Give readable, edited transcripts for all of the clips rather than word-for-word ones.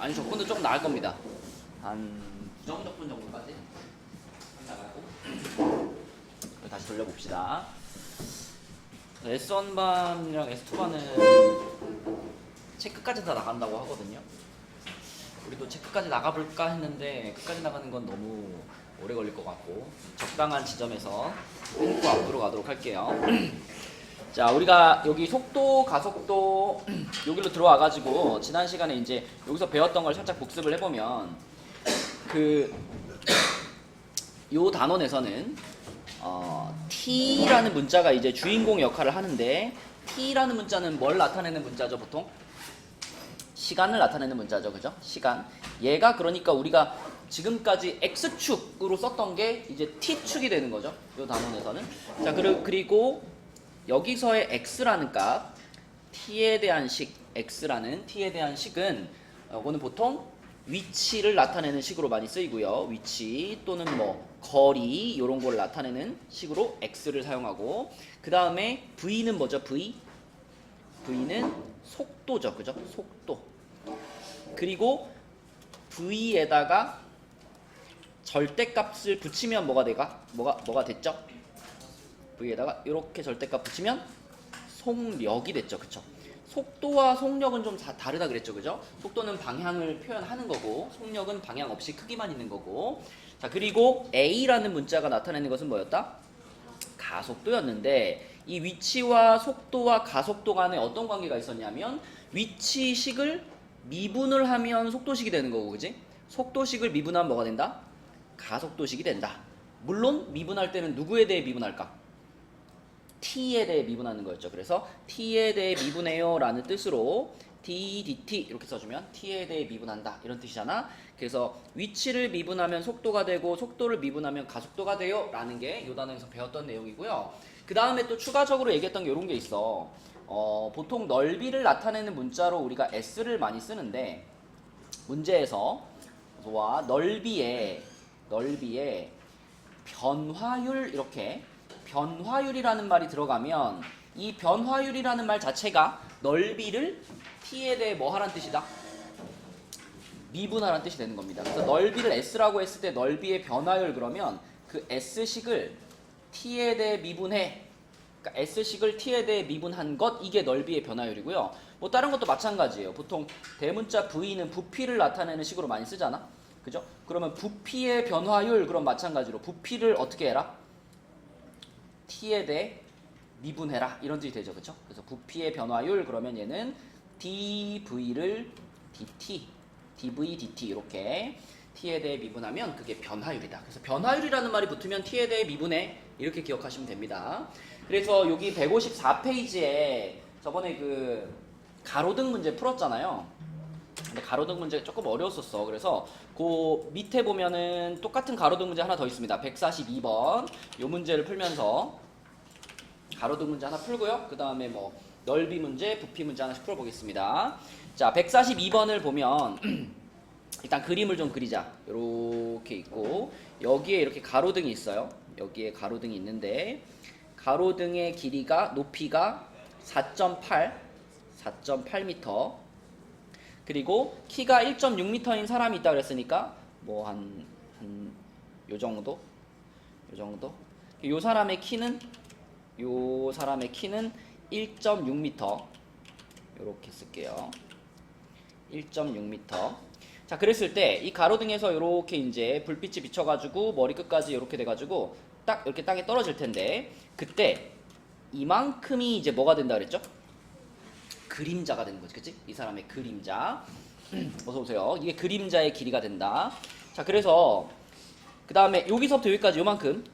아니 적분도 조금 나을 겁니다. 한 부정적분 정도까지 나가고 다시 돌려봅시다. S1반이랑 S2반은 체크까지 다 나간다고 하거든요. 우리도 체크까지 나가볼까 했는데 끝까지 나가는 건 너무 오래 걸릴 것 같고 적당한 지점에서 끊고 앞으로 가도록 할게요. 자, 우리가 여기 속도, 가속도 여기로 들어와가지고 지난 시간에 이제 여기서 배웠던 걸 살짝 복습을 해보면 요 단원에서는 T라는 문자가 이제 주인공 역할을 하는데 T라는 문자는 뭘 나타내는 문자죠, 보통? 시간을 나타내는 문자죠, 그죠? 시간. 얘가 그러니까 우리가 지금까지 X축으로 썼던 게 이제 T축이 되는 거죠, 요 단원에서는. 자, 그리고 여기서의 x라는 값, t에 대한 식, x라는 t에 대한 식은 이거는 보통 위치를 나타내는 식으로 많이 쓰이고요. 위치 또는 뭐 거리 이런 걸 나타내는 식으로 x를 사용하고, 그 다음에 v는 뭐죠? v는 속도죠, 그죠? 속도. 그리고 v에다가 절대값을 붙이면 뭐가 됐죠? v에다가 이렇게 절대값 붙이면 속력이 됐죠, 그쵸? 속도와 속력은 좀 다르다 그랬죠, 그죠? 속도는 방향을 표현하는 거고 속력은 방향 없이 크기만 있는 거고. 자, 그리고 a라는 문자가 나타내는 것은 뭐였다? 가속도였는데 이 위치와 속도와 가속도 간에 어떤 관계가 있었냐면 위치식을 미분을 하면 속도식이 되는 거고, 그지? 속도식을 미분하면 뭐가 된다? 가속도식이 된다. 물론 미분할 때는 누구에 대해 미분할까? t에 대해 미분하는 거였죠. 그래서 t에 대해 미분해요 라는 뜻으로 d, dt 이렇게 써주면 t에 대해 미분한다 이런 뜻이잖아. 그래서 위치를 미분하면 속도가 되고 속도를 미분하면 가속도가 돼요 라는 게 이 단어에서 배웠던 내용이고요. 그 다음에 또 추가적으로 얘기했던 게 이런 게 있어. 보통 넓이를 나타내는 문자로 우리가 s를 많이 쓰는데 문제에서 넓이에 변화율, 이렇게 변화율이라는 말이 들어가면 이 변화율이라는 말 자체가 넓이를 t에 대해 뭐 하라는 뜻이다? 미분하라는 뜻이 되는 겁니다. 그래서 넓이를 s라고 했을 때 넓이의 변화율 그러면 그 s식을 t에 대해 미분해. 그러니까 s식을 t에 대해 미분한 것, 이게 넓이의 변화율이고요. 뭐 다른 것도 마찬가지예요. 보통 대문자 v는 부피를 나타내는 식으로 많이 쓰잖아. 그죠? 그러면 부피의 변화율, 그럼 마찬가지로 부피를 어떻게 해라? t에 대해 미분해라 이런 뜻이 되죠, 그렇죠? 그래서 부피의 변화율 그러면 얘는 dv를 dv dt 이렇게 t에 대해 미분하면 그게 변화율이다. 그래서 변화율이라는 말이 붙으면 t에 대해 미분해 이렇게 기억하시면 됩니다. 그래서 여기 154페이지에 저번에 그 가로등 문제 풀었잖아요. 근데 가로등 문제 조금 어려웠었어. 그래서 그 밑에 보면은 똑같은 가로등 문제 하나 더 있습니다. 142번. 요 문제를 풀면서 가로등 문제 하나 풀고요. 그 다음에 뭐 넓이 문제, 부피 문제 하나씩 풀어보겠습니다. 자, 142번을 보면 일단 그림을 좀 그리자. 이렇게 있고 여기에 이렇게 가로등이 있어요. 여기에 가로등이 있는데 가로등의 길이가, 높이가 4.8m, 그리고 키가 1.6m인 사람이 있다 그랬으니까 뭐 요 정도? 요 사람의 키는 1.6m. 요렇게 쓸게요. 1.6m. 자, 그랬을 때 이 가로등에서 요렇게 이제 불빛이 비춰가지고 머리끝까지 요렇게 돼가지고 딱 이렇게 땅에 떨어질 텐데 그때 이만큼이 이제 뭐가 된다 그랬죠? 그림자가 되는 거지, 그치? 이 사람의 그림자. 어서 오세요. 이게 그림자의 길이가 된다. 자, 그래서 그 다음에 여기서부터 여기까지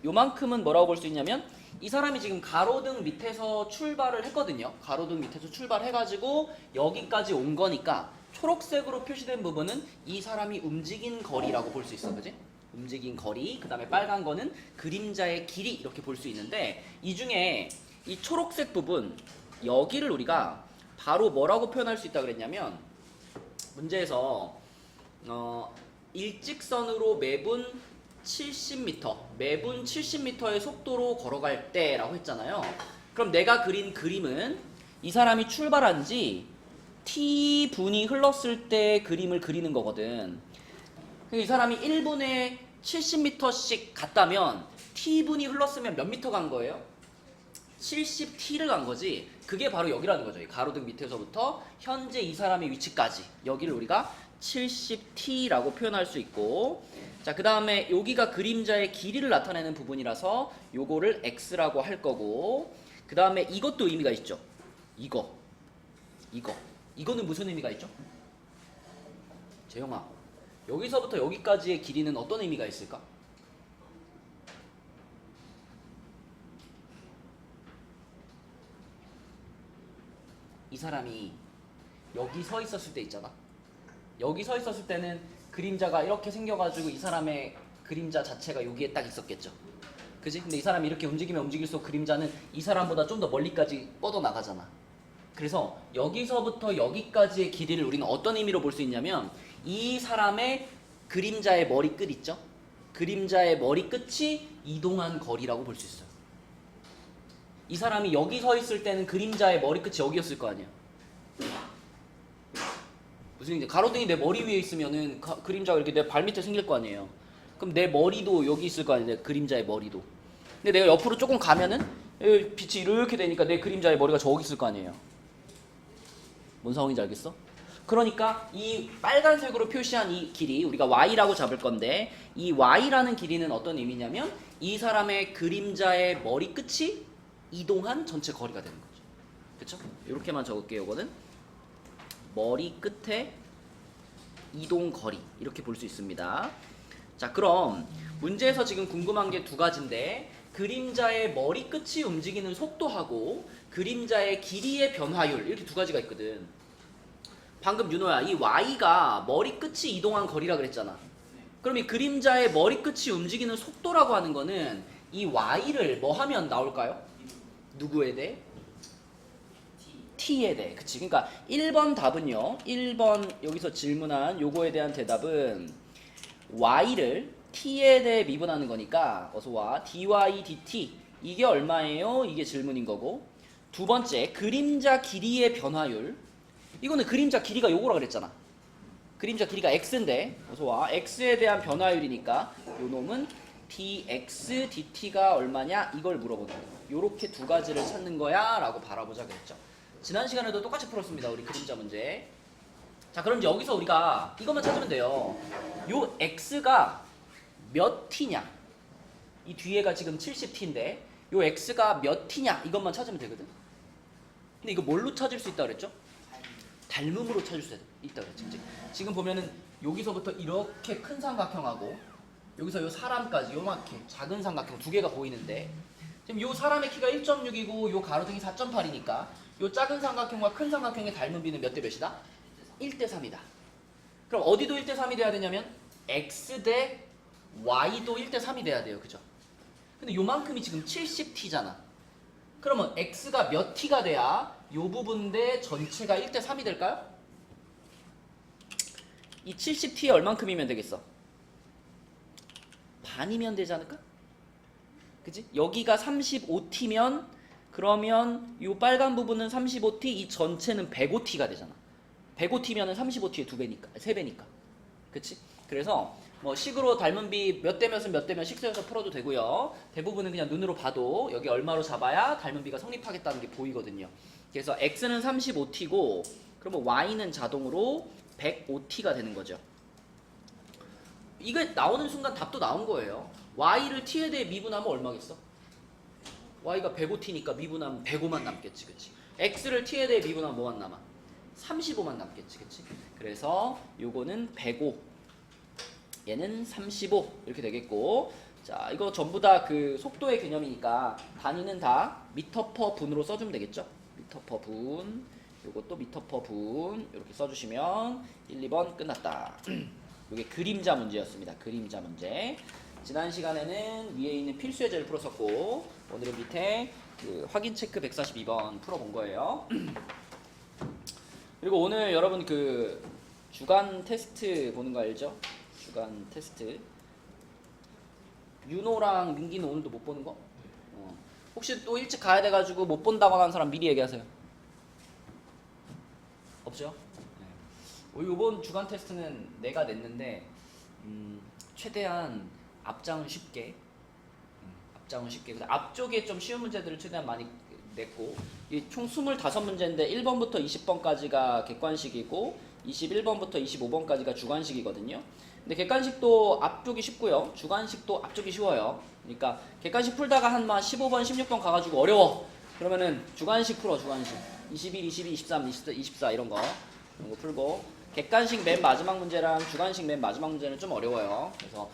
요만큼은 뭐라고 볼 수 있냐면 이 사람이 지금 가로등 밑에서 출발을 했거든요. 가로등 밑에서 출발해가지고 여기까지 온 거니까 초록색으로 표시된 부분은 이 사람이 움직인 거리라고 볼 수 있어, 그치? 움직인 거리. 그 다음에 빨간 거는 그림자의 길이, 이렇게 볼 수 있는데 이 중에 이 초록색 부분 여기를 우리가 바로 뭐라고 표현할 수 있다 그랬냐면 문제에서 일직선으로 매분 70m의 속도로 걸어갈 때라고 했잖아요. 그럼 내가 그린 그림은 이 사람이 출발한 지 T분이 흘렀을 때 그림을 그리는 거거든. 이 사람이 1분에 70m씩 갔다면 T분이 흘렀으면 몇 미터 간 거예요? 70T를 간 거지. 그게 바로 여기라는 거죠. 이 가로등 밑에서부터 현재 이 사람의 위치까지. 여기를 우리가 70T라고 표현할 수 있고, 자, 그 다음에 여기가 그림자의 길이를 나타내는 부분이라서 요거를 X라고 할 거고, 그 다음에 이것도 의미가 있죠. 이거는 무슨 의미가 있죠? 재영아, 여기서부터 여기까지의 길이는 어떤 의미가 있을까? 이 사람이 여기 서 있었을 때 있잖아. 여기 서 있었을 때는 그림자가 이렇게 생겨가지고 이 사람의 그림자 자체가 여기에 딱 있었겠죠. 그지? 근데 이 사람이 이렇게 움직이면 움직일수록 그림자는 이 사람보다 좀 더 멀리까지 뻗어나가잖아. 그래서 여기서부터 여기까지의 길이를 우리는 어떤 의미로 볼 수 있냐면, 이 사람의 그림자의 머리 끝 있죠? 그림자의 머리 끝이 이동한 거리라고 볼 수 있어요. 이 사람이 여기 서 있을 때는 그림자의 머리 끝이 여기였을 거 아니야. 무슨 얘기냐? 가로등이 내 머리 위에 있으면은 그림자가 이렇게 내 발 밑에 생길 거 아니에요. 그럼 내 머리도 여기 있을 거 아니에요. 그림자의 머리도. 근데 내가 옆으로 조금 가면은 빛이 이렇게 되니까 내 그림자의 머리가 저기 있을 거 아니에요. 뭔 상황인지 알겠어? 그러니까 이 빨간색으로 표시한 이 길이 우리가 Y라고 잡을 건데, 이 Y라는 길이는 어떤 의미냐면 이 사람의 그림자의 머리 끝이 이동한 전체 거리가 되는 거죠. 그쵸? 이렇게만 적을게요. 이거는 머리 끝에 이동 거리, 이렇게 볼 수 있습니다. 자, 그럼 문제에서 지금 궁금한 게 두 가지인데, 그림자의 머리 끝이 움직이는 속도하고 그림자의 길이의 변화율, 이렇게 두 가지가 있거든. 방금 윤호야, 이 Y가 머리 끝이 이동한 거리라 그랬잖아. 그럼 이 그림자의 머리 끝이 움직이는 속도라고 하는 거는 이 Y를 뭐 하면 나올까요? 누구에 대해? T에 대해. 그치? 그러니까 1번 답은요, 1번 여기서 질문한 요거에 대한 대답은 Y를 T에 대해 미분하는 거니까, 어서와 dy dt, 이게 얼마예요? 이게 질문인 거고, 두 번째 그림자 길이의 변화율, 이거는 그림자 길이가 요거라 그랬잖아. 그림자 길이가 x인데, 어서와 x에 대한 변화율이니까 요 놈은 dx dt가 얼마냐, 이걸 물어보는 거예요. 요렇게 두 가지를 찾는 거야 라고 바라보자 그랬죠. 지난 시간에도 똑같이 풀었습니다. 우리 그림자 문제. 자, 그럼 이제 여기서 우리가 이것만 찾으면 돼요. 요 x가 몇 t냐, 이 뒤에가 지금 70t인데 요 x가 몇 t냐, 이것만 찾으면 되거든. 근데 이거 뭘로 찾을 수 있다 그랬죠? 닮음으로 찾을 수 있다 그랬죠. 지금 보면은 여기서부터 이렇게 큰 삼각형하고 여기서 요 사람까지 요만큼 작은 삼각형 두 개가 보이는데, 지금 요 사람의 키가 1.6이고 요 가로등이 4.8이니까 요 작은 삼각형과 큰 삼각형의 닮은 비는 몇 대 몇이다? 1대 3이다. 그럼 어디도 1대 3이 돼야 되냐면 x 대 y도 1대 3이 돼야 돼요. 그죠? 근데 요만큼이 지금 70t잖아. 그러면 x가 몇 t가 돼야 요 부분 대 전체가 1대 3이 될까요? 이 70t에 얼만큼이면 되겠어? 반이면 되지 않을까? 그치? 여기가 35t면 그러면 이 빨간 부분은 35t, 이 전체는 105t가 되잖아. 105t면은 35t의 2배니까, 3배니까. 그치? 그래서 뭐 식으로 닮은 비 몇 대 몇은 몇 대 몇씩 세워서 풀어도 되고요. 대부분은 그냥 눈으로 봐도 여기 얼마로 잡아야 닮은 비가 성립하겠다는 게 보이거든요. 그래서 x는 35t고 그러면 y는 자동으로 105t가 되는 거죠. 이게 나오는 순간 답도 나온 거예요. y를 t에 대해 미분하면 얼마겠어? y가 105t니까 미분하면 105만 남겠지, 그치? x를 t에 대해 미분하면 뭐만 남아? 35만 남겠지, 그치? 그래서 요거는 105, 얘는 35 이렇게 되겠고, 자, 이거 전부 다 그 속도의 개념이니까 단위는 다 미터 퍼 분으로 써주면 되겠죠? 미터 퍼 분, 요것도 미터 퍼 분 이렇게 써주시면 1, 2번 끝났다. 요게 그림자 문제였습니다. 그림자 문제. 지난 시간에는 위에 있는 필수 예제를 풀었었고, 오늘은 밑에 그 확인 체크 142번 풀어본 거예요. 그리고 오늘 여러분 그 주간 테스트 보는 거 알죠? 주간 테스트. 윤호랑 민기는 오늘도 못 보는 거? 혹시 또 일찍 가야 돼가지고 못 본다고 하는 사람 미리 얘기하세요. 없죠? 네. 이번 주간 테스트는 내가 냈는데 최대한 앞장은 쉽게 근데 앞쪽에 좀 쉬운 문제들을 최대한 많이 냈고 총 25문제인데 1번부터 20번까지가 객관식이고 21번부터 25번까지가 주관식이거든요. 근데 객관식도 앞쪽이 쉽고요. 주관식도 앞쪽이 쉬워요. 그러니까 객관식 풀다가 한 15번, 16번 가가지고 어려워. 그러면은 주관식 풀어, 주관식. 21, 22, 23, 24 이런 거 풀고 객관식 맨 마지막 문제랑 주관식 맨 마지막 문제는 좀 어려워요. 그래서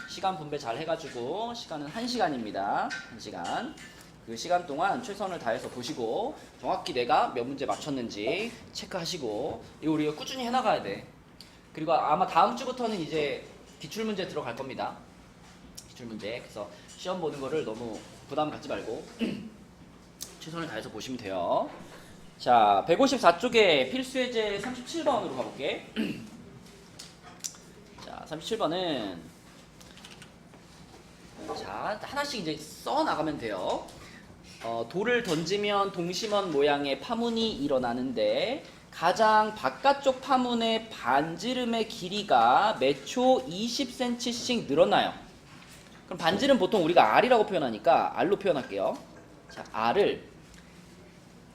시간 분배 잘 해가지고 시간은 1시간입니다. 1시간. 그 시간 동안 최선을 다해서 보시고 정확히 내가 몇 문제 맞췄는지 체크하시고 이거 우리가 꾸준히 해나가야 돼. 그리고 아마 다음 주부터는 이제 기출문제 들어갈 겁니다. 기출문제. 그래서 시험 보는 거를 너무 부담 갖지 말고 최선을 다해서 보시면 돼요. 자, 154쪽에 필수예제 37번으로 가볼게. 자, 37번은 자, 하나씩 이제 써 나가면 돼요. 돌을 던지면 동심원 모양의 파문이 일어나는데 가장 바깥쪽 파문의 반지름의 길이가 매 초 20cm씩 늘어나요. 그럼 반지름 보통 우리가 R이라고 표현하니까 R로 표현할게요. 자, R을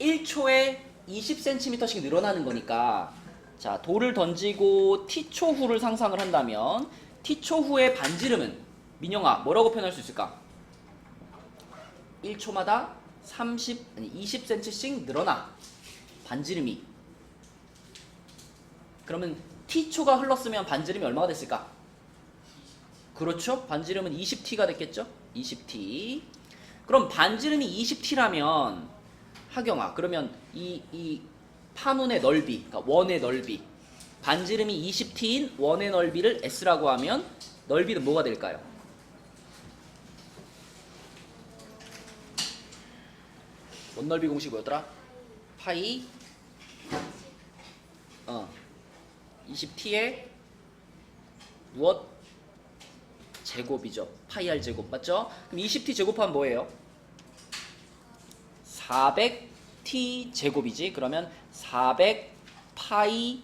1초에 20cm씩 늘어나는 거니까 자, 돌을 던지고 T초 후를 상상을 한다면 T초 후의 반지름은 민영아 뭐라고 표현할 수 있을까? 1초마다 20cm씩 늘어나 반지름이. 그러면 T초가 흘렀으면 반지름이 얼마가 됐을까? 그렇죠? 반지름은 20T가 됐겠죠? 20T. 그럼 반지름이 20T라면 하경아 그러면 이 파문의 넓이, 그러니까 원의 넓이, 반지름이 20T인 원의 넓이를 S라고 하면 넓이는 뭐가 될까요? 원넓이 공식이 뭐였더라? 파이 20T의 무엇? 제곱이죠. 파이 R 제곱 맞죠? 그럼 20T 제곱하면 뭐예요? 400T 제곱이지. 그러면 400 파이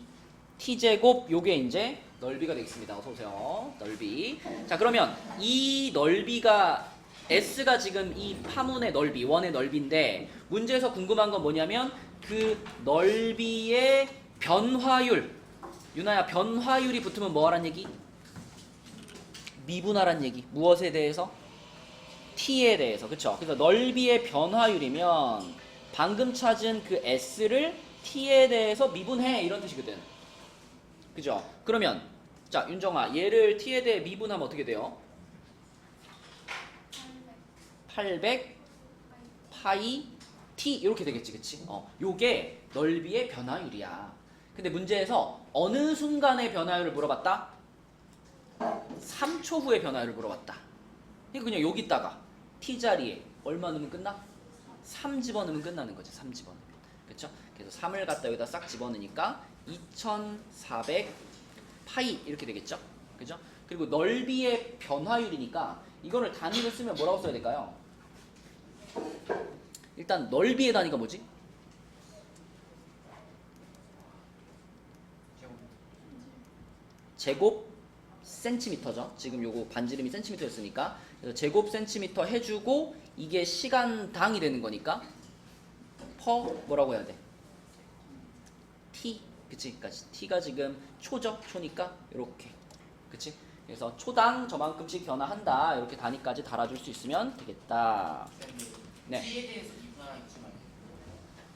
T 제곱 요게 이제 넓이가 되겠습니다. 어서 오세요. 넓이. 자, 그러면 이 넓이가 S가 지금 이 파문의 넓이, 원의 넓이인데 문제에서 궁금한 건 뭐냐면 그 넓이의 변화율. 유나야, 변화율이 붙으면 뭐 하란 얘기? 미분하란 얘기. 무엇에 대해서? T에 대해서. 그쵸? 그래서 넓이의 변화율이면 방금 찾은 그 S를 T에 대해서 미분해 이런 뜻이거든. 그죠? 그러면 자, 윤정아, 얘를 T에 대해 미분하면 어떻게 돼요? 800 파이 T 이렇게 되겠지. 그치? 요게 넓이의 변화율이야. 근데 문제에서 어느 순간의 변화율을 물어봤다? 3초 후의 변화율을 물어봤다. 그러니까 그냥 여기다가 T자리에 얼마 넣으면 끝나? 3 집어넣으면 끝나는 거지. 3 집어넣으면. 그쵸? 그래서 3을 갖다 여기다 싹 집어넣으니까 2400 파이 이렇게 되겠죠? 그죠? 그리고 넓이의 변화율이니까 이거를 단위로 쓰면 뭐라고 써야 될까요? 일단 넓이의 단위가 뭐지? 제곱 센티미터죠. 지금 요거 반지름이 센티미터였으니까 그래서 제곱 센티미터 해주고 이게 시간당이 되는 거니까 퍼 뭐라고 해야 돼? T. 그치? 그러니까 T가 지금 초죠? 초니까 이렇게. 그치? 그래서 초당 저만큼씩 변화한다. 이렇게 단위까지 달아줄 수 있으면 되겠다. 네. T에 대해서 미분하라는 게 무슨 말이에요?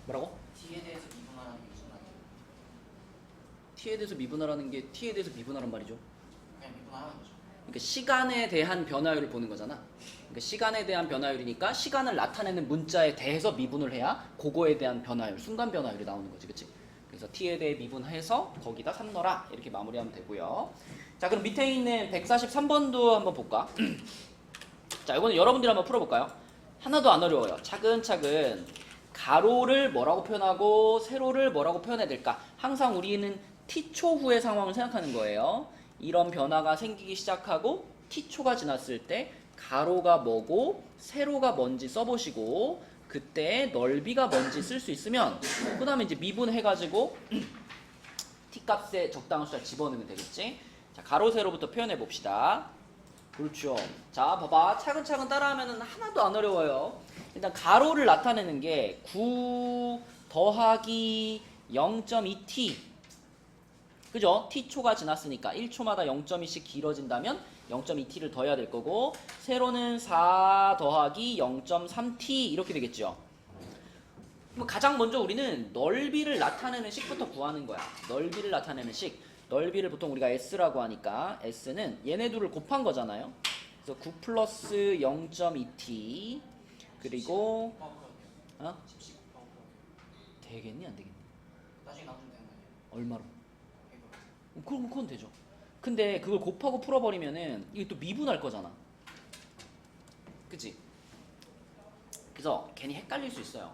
뭐라고? T에 대해서 미분하라는 게 무슨 말이에요? T에 대해서 미분하라는 게 T에 대해서 미분하란 말이죠. 그냥 미분하라는 거죠. 그러니까 시간에 대한 변화율을 보는 거잖아. 그러니까 시간에 대한 변화율이니까 시간을 나타내는 문자에 대해서 미분을 해야 그거에 대한 변화율, 순간 변화율이 나오는 거지. 그치? 그래서 T에 대해 미분해서 거기다 3 넣어라. 이렇게 마무리하면 되고요. 자, 그럼 밑에 있는 143번도 한번 볼까? 자, 이거는 여러분들이 한번 풀어볼까요? 하나도 안 어려워요. 차근차근 가로를 뭐라고 표현하고 세로를 뭐라고 표현해야 될까? 항상 우리는 T초 후의 상황을 생각하는 거예요. 이런 변화가 생기기 시작하고 T초가 지났을 때 가로가 뭐고 세로가 뭔지 써보시고 그때 넓이가 뭔지 쓸 수 있으면 그 다음에 이제 미분해가지고 t값에 적당한 숫자 집어넣으면 되겠지. 자, 가로 세로부터 표현해 봅시다. 그렇죠. 자, 봐봐. 차근차근 따라하면 하나도 안 어려워요. 일단 가로를 나타내는 게 9 더하기 0.2t. 그죠? t초가 지났으니까 1초마다 0.2씩 길어진다면 0.2t를 더해야 될 거고, 세로는 4 더하기 0.3t 이렇게 되겠죠. 그럼 가장 먼저 우리는 넓이를 나타내는 식부터 구하는 거야. 넓이를 나타내는 식. 넓이를 보통 우리가 s라고 하니까 s는 얘네 둘을 곱한 거잖아요. 그래서 9 플러스 0.2t 그리고 어? 되겠니 안 되겠니? 나중에 나오면 되는 거 아니에요? 얼마로? 100으로. 그럼 그건 되죠. 근데 그걸 곱하고 풀어버리면은 이게 또 미분할 거잖아. 그치? 그래서 괜히 헷갈릴 수 있어요.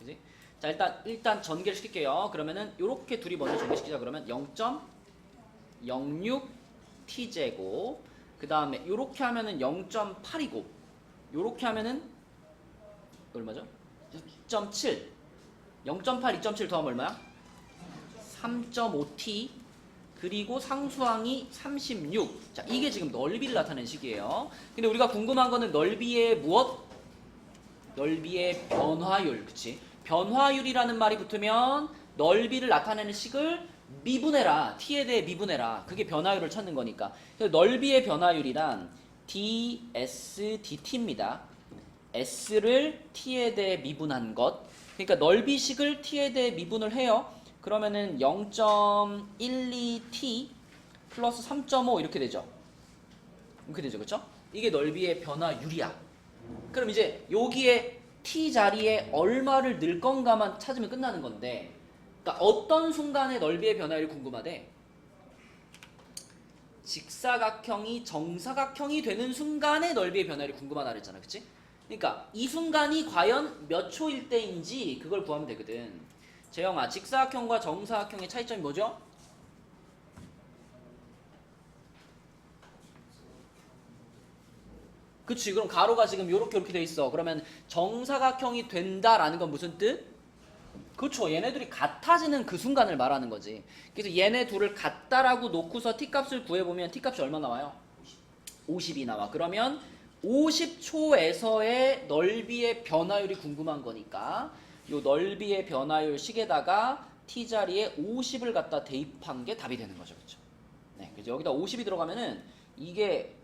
그치? 자, 일단 전개를 시킬게요. 그러면은 요렇게 둘이 먼저 전개시키자. 그러면 0.06t제곱, 그 다음에 요렇게 하면은 0.8이고, 요렇게 하면은 얼마죠? 2.7. 0.8, 2.7 더하면 얼마야? 3.5t. 그리고 상수항이 36. 자, 이게 지금 넓이를 나타내는 식이에요. 근데 우리가 궁금한 거는 넓이의 무엇? 넓이의 변화율. 그치? 변화율이라는 말이 붙으면 넓이를 나타내는 식을 미분해라. t에 대해 미분해라. 그게 변화율을 찾는 거니까. 그래서 넓이의 변화율이란 dsdt입니다. s를 t에 대해 미분한 것. 그러니까 넓이식을 t에 대해 미분을 해요. 그러면은 0.12t 플러스 3.5 이렇게 되죠. 이렇게 되죠. 그쵸? 이게 넓이의 변화율이야. 그럼 이제 여기에 t 자리에 얼마를 넣을 건가만 찾으면 끝나는 건데, 그러니까 어떤 순간에 넓이의 변화율이 궁금하대? 직사각형이 정사각형이 되는 순간에 넓이의 변화율이 궁금하다 그랬잖아. 그치? 그러니까 이 순간이 과연 몇 초일 때인지 그걸 구하면 되거든. 재영아, 직사각형과 정사각형의 차이점이 뭐죠? 그치, 그럼 가로가 지금 요렇게 돼 있어. 그러면 정사각형이 된다라는 건 무슨 뜻? 그렇죠. 얘네들이 같아지는 그 순간을 말하는 거지. 그래서 얘네 둘을 같다라고 놓고서 t값을 구해보면 t값이 얼마 나와요? 50이 나와. 그러면 50초에서의 넓이의 변화율이 궁금한 거니까 요 넓이의 변화율 식에다가 t자리에 50을 갖다 대입한 게 답이 되는 거죠. 그렇죠? 네, 그래서 여기다 50이 들어가면은 이게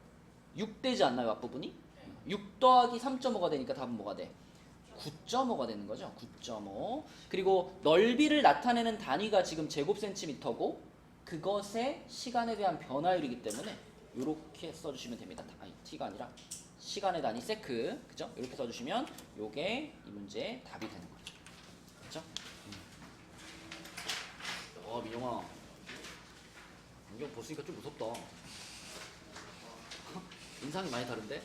6 되지 않나요, 앞부분이? 6 더하기 3.5가 되니까 답은 뭐가 돼? 9.5가 되는 거죠. 9.5. 그리고 넓이를 나타내는 단위가 지금 제곱센티미터고 그것의 시간에 대한 변화율이기 때문에 이렇게 써주시면 됩니다. 아니, t가 아니라 시간의 단위 세크. 그죠? 이렇게 써주시면 요게 이 문제의 답이 되는 거죠. 그죠? 민영아. 안경 벗으니까 좀 무섭다. 인상이 많이 다른데?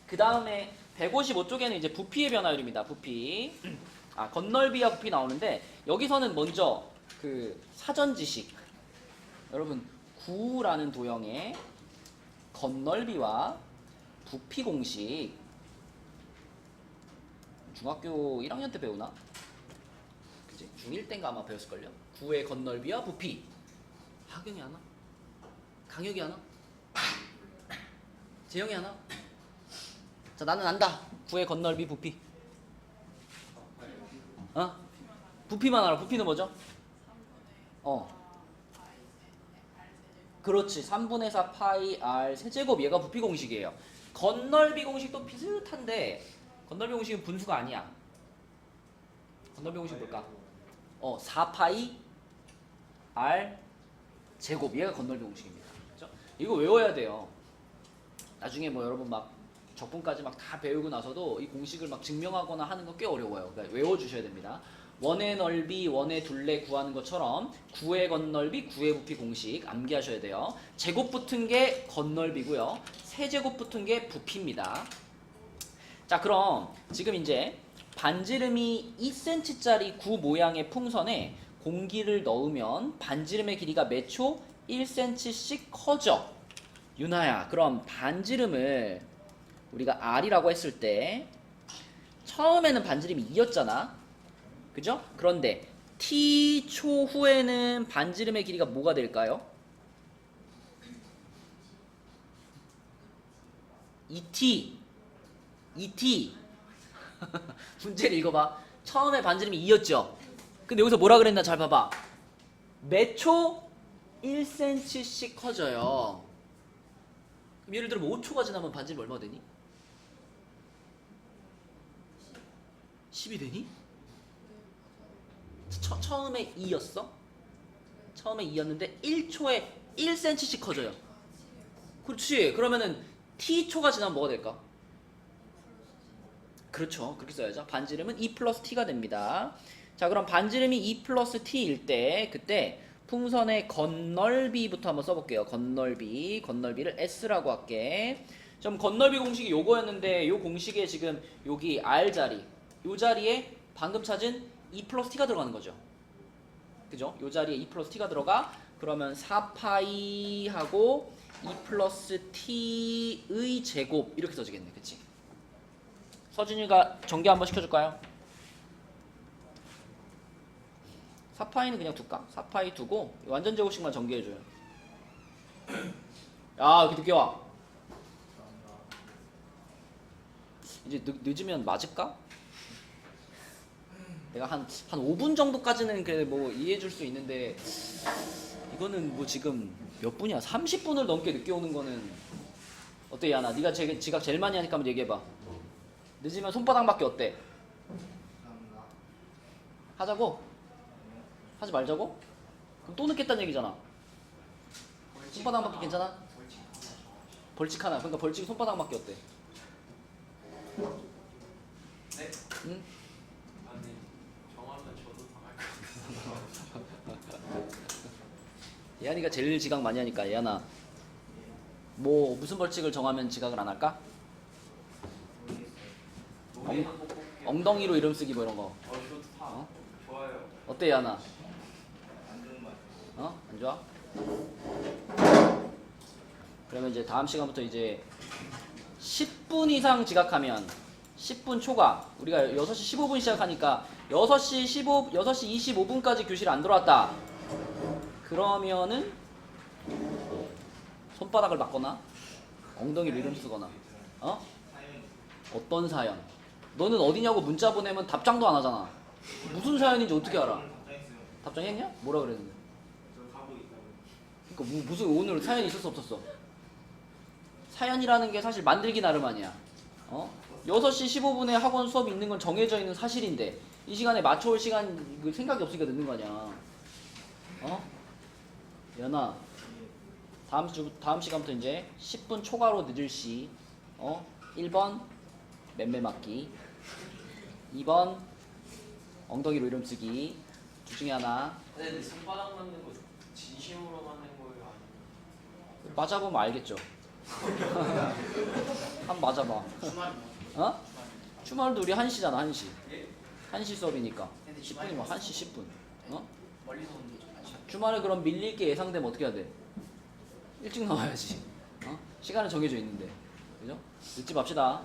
그 다음에 155쪽에는 이제 부피의 변화율입니다. 부피. 건널비와 부피 나오는데 여기서는 먼저 그 사전 지식. 여러분 9라는 도형의 건널비와 부피 공식 중학교 1학년 때 배우나? 그치? 중1 때인가 아마 배웠을걸요? 9의 건널비와 부피. 하경이 하나? 강혁이 하나? 재영이 하나? 자, 나는 안다. 9의 건널비 부피. 부피만 알아. 부피는 뭐죠? 그렇지. 3분의 4 파이 r 세제곱. 얘가 부피 공식이에요. 건널비 공식도 비슷한데 건널비 공식은 분수가 아니야. 건널비 공식 뭘까? 4 파이 r 제곱. 얘가 건널비 공식입니다. 그렇죠? 이거 외워야 돼요. 나중에 뭐 여러분 막 적분까지 막 다 배우고 나서도 이 공식을 막 증명하거나 하는 거 꽤 어려워요. 그러니까 외워주셔야 됩니다. 원의 넓이, 원의 둘레 구하는 것처럼 9의 건널비, 9의 부피 공식 암기하셔야 돼요. 제곱 붙은 게 건널비고요. 세제곱 붙은 게 부피입니다. 자, 그럼 지금 이제 반지름이 2cm짜리 구 모양의 풍선에 공기를 넣으면 반지름의 길이가 몇 초? 1cm씩 커져. 유나야, 그럼 반지름을 우리가 R이라고 했을 때 처음에는 반지름이 2였잖아. 그죠? 그런데 t초 후에는 반지름의 길이가 뭐가 될까요? 2t 문제를 읽어봐. 처음에 반지름이 2였죠. 근데 여기서 뭐라 그랬나 잘 봐봐. 매 초 1cm씩 커져요. 그럼 예를 들면 5초가 지나면 반지름 얼마가 되니? 10이 되니? 처음에 2였어? 처음에 2였는데 1초에 1cm씩 커져요. 그렇지. 그러면은 t초가 지나면 뭐가 될까? 그렇죠. 그렇게 써야죠. 반지름은 2 플러스 t가 됩니다. 자, 그럼 반지름이 2 플러스 t일 때 그때 풍선의 건널비부터 한번 써볼게요. 건널비를 s라고 할게. 좀 건널비 공식이 요거였는데 요 공식에 지금 여기 r 자리, 요 자리에 방금 찾은 2 플러스 t가 들어가는 거죠. 그죠? 요 자리에 2 플러스 t가 들어가. 그러면 4파이 하고 2 플러스 t의 제곱 이렇게 써지겠네. 그치? 서준이가 전개 한번 시켜줄까요? 4파이는 그냥 둘까? 4파이 두고 완전 제곱식만 전개해줘요. 야, 이렇게 늦게 와. 이제 늦으면 맞을까? 내가 한 5분 정도까지는 그래 뭐 이해해줄 수 있는데 이거는 뭐 지금 몇 분이야? 30분을 넘게 늦게 오는 거는 어때, 야나? 네가 지각 제일 많이 하니까 한번 얘기해봐. 늦으면 손바닥밖에 어때? 하자고? 하지 말자고? 그럼 또 늦겠다는 얘기잖아. 손바닥밖에 괜찮아? 벌칙 하나. 그러니까 벌칙이 손바닥밖에 어때? 네? 응? 아니, 정하면 저도 당할 것 같아요. 예한이가 제일 지각 많이 하니까. 예한아, 뭐 무슨 벌칙을 정하면 지각을 안 할까? 엉덩이로 이름 쓰기 뭐 이런 거. 저도 다 어? 좋아요. 어때, 예한아? 안 좋은 말. 어? 안 좋아? 그러면 이제 다음 시간부터 이제 10분 이상 지각하면 10분 초과, 우리가 6시 15분 시작하니까 6시 25분까지 교실 안 들어왔다. 그러면은 손바닥을 맞거나 엉덩이로 이름 쓰거나. 어? 어떤 사연? 너는 어디냐고 문자 보내면 답장도 안 하잖아. 무슨 사연인지 어떻게 알아? 답장했냐? 뭐라 그랬는데? 저 가고 있다고. 그러니까 무슨 오늘 사연이 있었어 없었어? 사연이라는 게 사실 만들기 나름 아니야. 어? 6시 15분에 학원 수업이 있는 건 정해져 있는 사실인데 이 시간에 맞춰올 시간 그 생각이 없으니까 늦는 거 아니야. 어? 연아, 다음 시간부터 이제 10분 초과로 늦을 시. 1번 맴매 맞기, 2번 엉덩이로 이름 쓰기. 둘 중에 하나. 근데 손바닥 맞는 거 진심으로 맞는 거예요, 아니면? 맞아보면 알겠죠. 한번 맞아봐. 주말이요. 어? 주말도 우리 1시잖아. 1시. 예? 1시 수업이니까 근데 10분이면 1시 10분. 어? 멀리서 오는 게좀 아쉬워. 주말에 그럼 밀릴 게 예상되면 어떻게 해야 돼? 일찍 나와야지. 시간은 정해져 있는데. 그죠? 늦지 맙시다.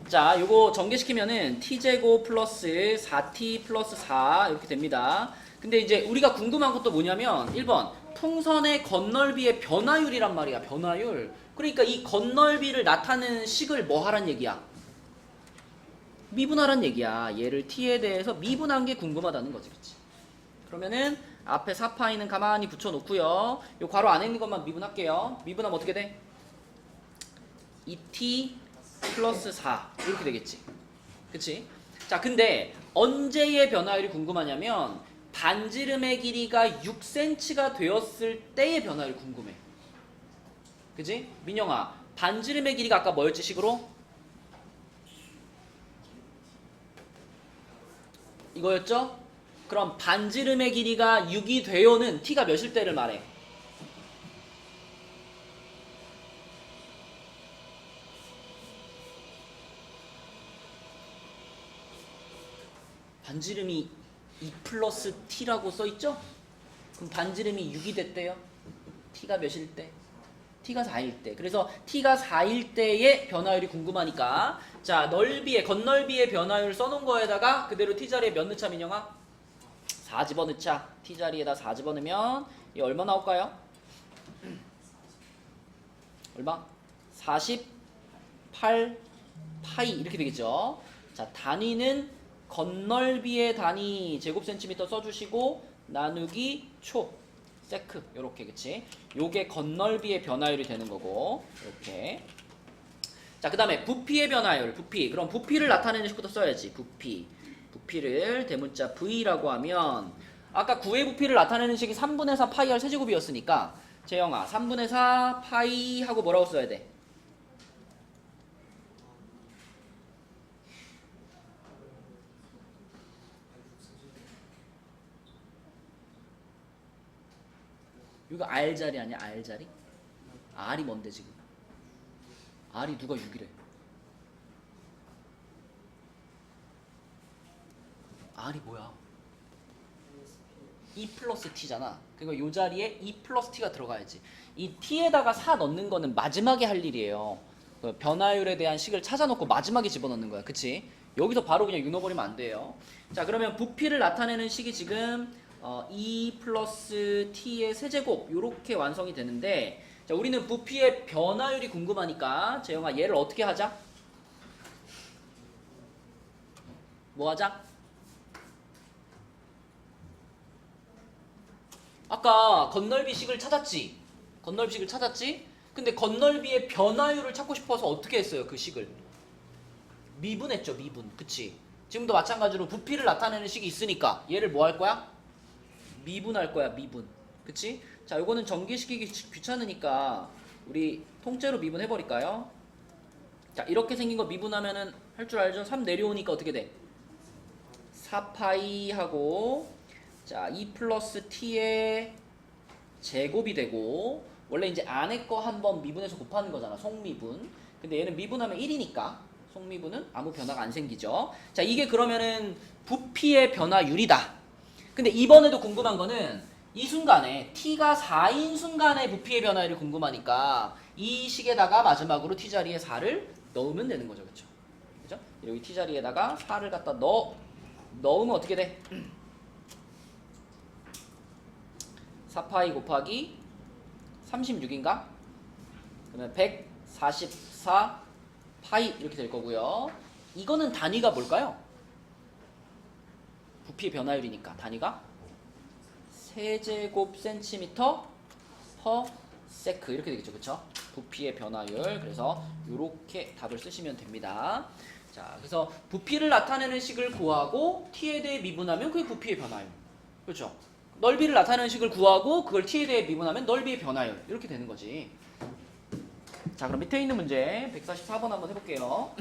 자, 요거 전개시키면은 t제곱 플러스 4t 플러스 4 이렇게 됩니다. 근데 이제 우리가 궁금한 것도 뭐냐면 1번 풍선의 건널비의 변화율이란 말이야. 변화율. 그러니까 이 건널비를 나타내는 식을 뭐 하란 얘기야? 미분하란 얘기야. 얘를 t에 대해서 미분한 게 궁금하다는 거지. 그치? 그러면은 앞에 4파이는 가만히 붙여놓고요. 요 괄호 안에 있는 것만 미분할게요. 미분하면 어떻게 돼? 2t 플러스 4 이렇게 되겠지. 그치? 자, 근데 언제의 변화율이 궁금하냐면 반지름의 길이가 6cm가 되었을 때의 변화율이 궁금해. 그치? 민영아, 반지름의 길이가 아까 뭐였지 식으로? 이거였죠? 그럼 반지름의 길이가 6이 되어는 t가 몇일 때를 말해? 반지름이 2 플러스 t라고 써있죠? 그럼 반지름이 6이 됐대요. t가 몇일 때? t가 4일 때. 그래서 t가 4일 때의 변화율이 궁금하니까 자, 건널비의 변화율 써놓은 거에다가 그대로 t 자리에 몇 넣자, 민영아? 4 집어넣자. t 자리에다 4 집어넣으면 이 얼마 나올까요? 얼마? 48 파이 이렇게 되겠죠. 자, 단위는 건널비의 단위 제곱센티미터 써주시고 나누기 초 세크 요렇게 그치? 요게 건널비의 변화율이 되는 거고 이렇게. 자, 그 다음에 부피의 변화율 부피. 그럼 부피를 나타내는 식부터 써야지. 부피를 대문자 V라고 하면 아까 9의 부피를 나타내는 식이 3분의 4 파이 r 세제곱이었으니까 재영아 3분의 4 파이 하고 뭐라고 써야 돼? 이거 R 자리 아니야? R 자리? R이 뭔데 지금? R이 누가 6이래? R이 뭐야? E 플러스 T잖아. 그러니까 이 자리에 E 플러스 T가 들어가야지. 이 T에다가 4 넣는 거는 마지막에 할 일이에요. 그 변화율에 대한 식을 찾아놓고 마지막에 집어넣는 거야. 그치? 여기서 바로 그냥 6 넣어버리면 안 돼요. 자, 그러면 부피를 나타내는 식이 지금 E 플러스 T의 세제곱 요렇게 완성이 되는데 자, 우리는 부피의 변화율이 궁금하니까 재영아 얘를 어떻게 하자? 뭐 하자? 아까 건널비식을 찾았지? 건널비식을 찾았지? 근데 건널비의 변화율을 찾고 싶어서 어떻게 했어요? 그 식을 미분했죠. 미분. 그치? 지금도 마찬가지로 부피를 나타내는 식이 있으니까 얘를 뭐 할 거야? 미분할 거야. 미분. 그치? 자, 요거는 전개시키기 귀찮으니까 우리 통째로 미분해버릴까요? 자, 이렇게 생긴 거 미분하면은 할 줄 알죠? 3 내려오니까 어떻게 돼? 4파이 하고 자, E 플러스 T의 제곱이 되고 원래 이제 안에 거 한번 미분해서 곱하는 거잖아. 속미분. 근데 얘는 미분하면 1이니까 속미분은 아무 변화가 안 생기죠. 자, 이게 그러면은 부피의 변화율이다. 근데 이번에도 궁금한 거는 이 순간에 T가 4인 순간의 부피의 변화율이 궁금하니까 이 식에다가 마지막으로 T 자리에 4를 넣으면 되는 거죠. 그쵸? 그죠? 여기 T 자리에다가 4를 갖다 넣으면 어떻게 돼? 4파이 곱하기 36인가? 그러면 144 파이 이렇게 될 거고요. 이거는 단위가 뭘까요? 부피의 변화율이니까 단위가 세제곱 센티미터 퍼 세크 이렇게 되겠죠. 그쵸? 부피의 변화율. 그래서 이렇게 답을 쓰시면 됩니다. 자, 그래서 부피를 나타내는 식을 구하고 t에 대해 미분하면 그게 부피의 변화율. 그렇죠? 넓이를 나타내는 식을 구하고 그걸 t에 대해 미분하면 넓이의 변화율. 이렇게 되는 거지. 자, 그럼 밑에 있는 문제 144번 한번 해볼게요.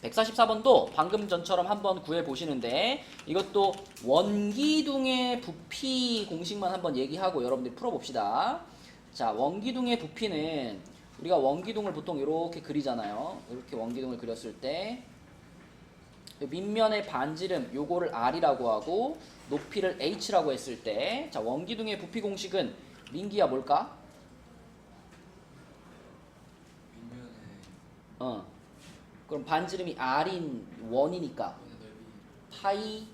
144번도 방금 전처럼 한번 구해보시는데 이것도 원기둥의 부피 공식만 한번 얘기하고 여러분들이 풀어봅시다. 자, 원기둥의 부피는 우리가 원기둥을 보통 이렇게 그리잖아요. 이렇게 원기둥을 그렸을 때 밑면의 반지름 요거를 R이라고 하고 높이를 H라고 했을 때 자, 원기둥의 부피 공식은 민기야 뭘까? 그럼 반지름이 R인 원이니까 파이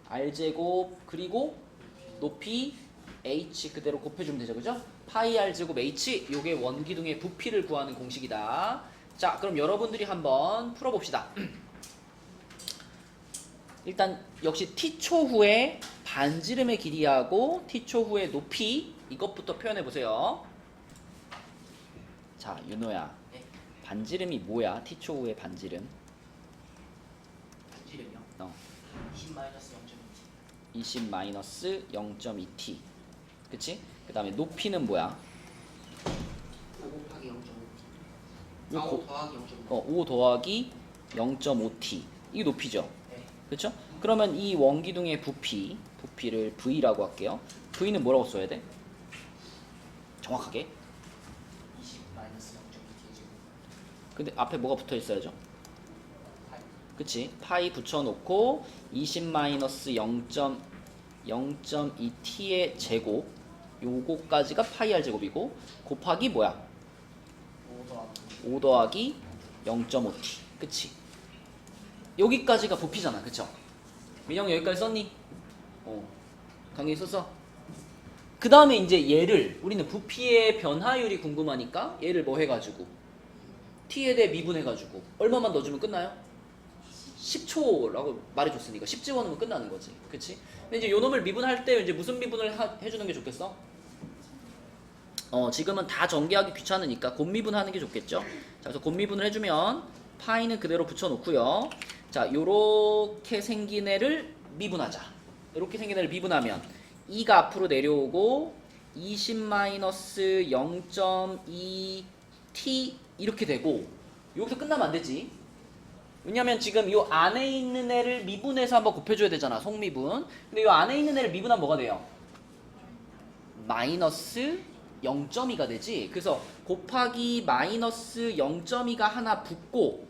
R제곱 그리고 높이 H 그대로 곱해주면 되죠. 그죠? 파이 R제곱 H 요게 원기둥의 부피를 구하는 공식이다. 자, 그럼 여러분들이 한번 풀어봅시다. 일단 역시 t초 후에 반지름의 길이하고 t초 후의 높이 이것부터 표현해보세요. 자, 윤호야. 네. 반지름이 뭐야? t초 후의 반지름. 반지름이요? 20-0.2t 20 20-0.2t. 그치? 그 다음에 높이는 뭐야? 5 곱하기 0.5t. 요 5 더하기 0.5t. 5 더하기 0.5t. 이게 높이죠? 네. 그쵸? 그러면 이 원기둥의 부피를 V라고 할게요. V는 뭐라고 써야 돼? 정확하게. 20-0.2t 지금. 근데 앞에 뭐가 붙어 있어야죠? 8. 그치? 파이 붙여놓고 20-0.2t의 제곱 요거까지가 파이 r 제곱이고 곱하기 뭐야? 5 더하기 5 더하기 0.5t. 그치? 여기까지가 부피잖아, 그쵸? 민영 여기까지 썼니? 강의 썼어? 그 다음에 이제 얘를 우리는 부피의 변화율이 궁금하니까 얘를 뭐 해가지고 t에 대해 미분해가지고 얼마만 넣어주면 끝나요? 10초라고 말해줬으니까 10 집어넣으면 끝나는 거지, 그치? 근데 이제 요 놈을 미분할 때 이제 무슨 미분을 해주는 게 좋겠어? 지금은 다 전개하기 귀찮으니까 곱미분하는 게 좋겠죠? 자, 그래서 곱미분을 해주면 파이는 그대로 붙여놓고요. 자, 요렇게 생긴 애를 미분하자. 이렇게 생긴 애를 미분하면 2가 앞으로 내려오고 20-0.2t 이렇게 되고 여기서 끝나면 안 되지. 왜냐면 지금 요 안에 있는 애를 미분해서 한번 곱해줘야 되잖아, 속미분. 근데 요 안에 있는 애를 미분하면 뭐가 돼요? 마이너스 0.2가 되지. 그래서 곱하기 마이너스 0.2가 하나 붙고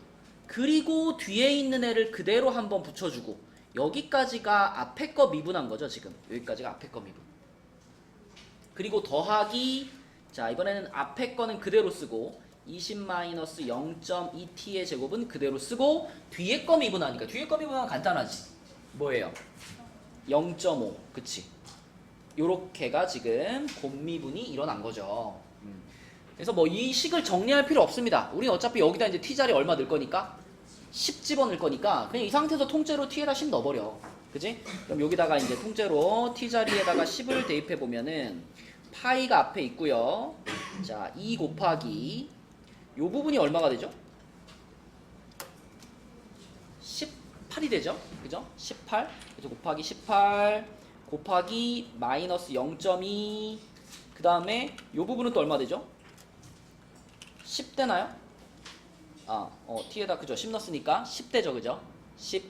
그리고 뒤에 있는 애를 그대로 한번 붙여주고 여기까지가 앞에 거 미분한 거죠, 지금. 여기까지가 앞에 거 미분. 그리고 더하기, 자, 이번에는 앞에 거는 그대로 쓰고 20-0.2t의 제곱은 그대로 쓰고 뒤에 거 미분하니까 뒤에 거 미분하면 간단하지. 뭐예요? 0.5, 그치? 요렇게가 지금 곱미분이 일어난 거죠. 그래서 뭐 이 식을 정리할 필요 없습니다. 우리는 어차피 여기다 이제 t자리 얼마 넣을 거니까 10 집어넣을 거니까 그냥 이 상태에서 통째로 t에다 10 넣어버려. 그지? 그럼 여기다가 이제 통째로 t자리에다가 10을 대입해 보면은 파이가 앞에 있고요. 자, 2 곱하기 요 부분이 얼마가 되죠? 18이 되죠? 그죠? 18. 그래서 곱하기 18 곱하기 마이너스 0.2 그 다음에 요 부분은 또 얼마 되죠? 10 되나요? t에다 그죠? 10 넣었으니까 10 되죠, 그죠? 10.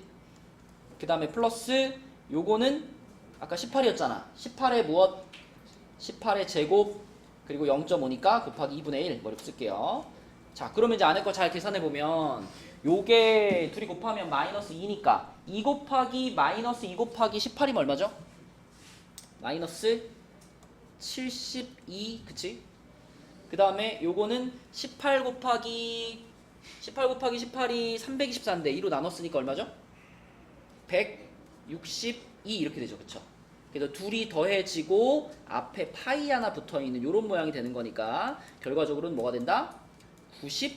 그 다음에 플러스 요거는 아까 18이었잖아. 18의 무엇? 18의 제곱 그리고 0.5니까 곱하기 2분의 1 뭐 이렇게 쓸게요. 자, 그러면 이제 안에 거 잘 계산해 보면 요게 둘이 곱하면 마이너스 2니까 2 곱하기 마이너스 2 곱하기 18이면 얼마죠? 마이너스 72, 그치? 그 다음에 요거는 18 곱하기 18이 324인데 2로 나눴으니까 얼마죠? 162 이렇게 되죠, 그쵸? 그래서 둘이 더해지고 앞에 파이 하나 붙어있는 요런 모양이 되는 거니까 결과적으로는 뭐가 된다? 90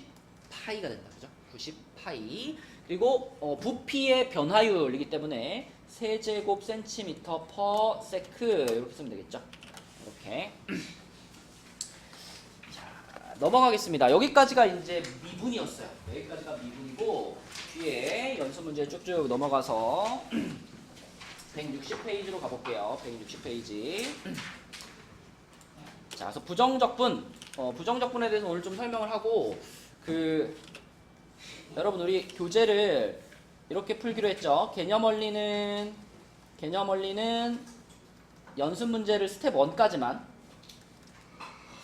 파이가 된다, 그죠? 90 파이. 그리고 부피의 변화율이기 때문에 세제곱 센티미터 퍼 세크 이렇게 쓰면 되겠죠? 이렇게. 자, 넘어가겠습니다. 여기까지가 이제 미분이었어요. 여기까지가 미분이고 뒤에 연습 문제 쭉쭉 넘어가서 160페이지로 가볼게요. 160페이지. 자, 그래서 부정적분. 부정적분에 대해서 오늘 좀 설명을 하고 여러분 우리 교재를 이렇게 풀기로 했죠. 개념 원리는 연습 문제를 스텝 1까지만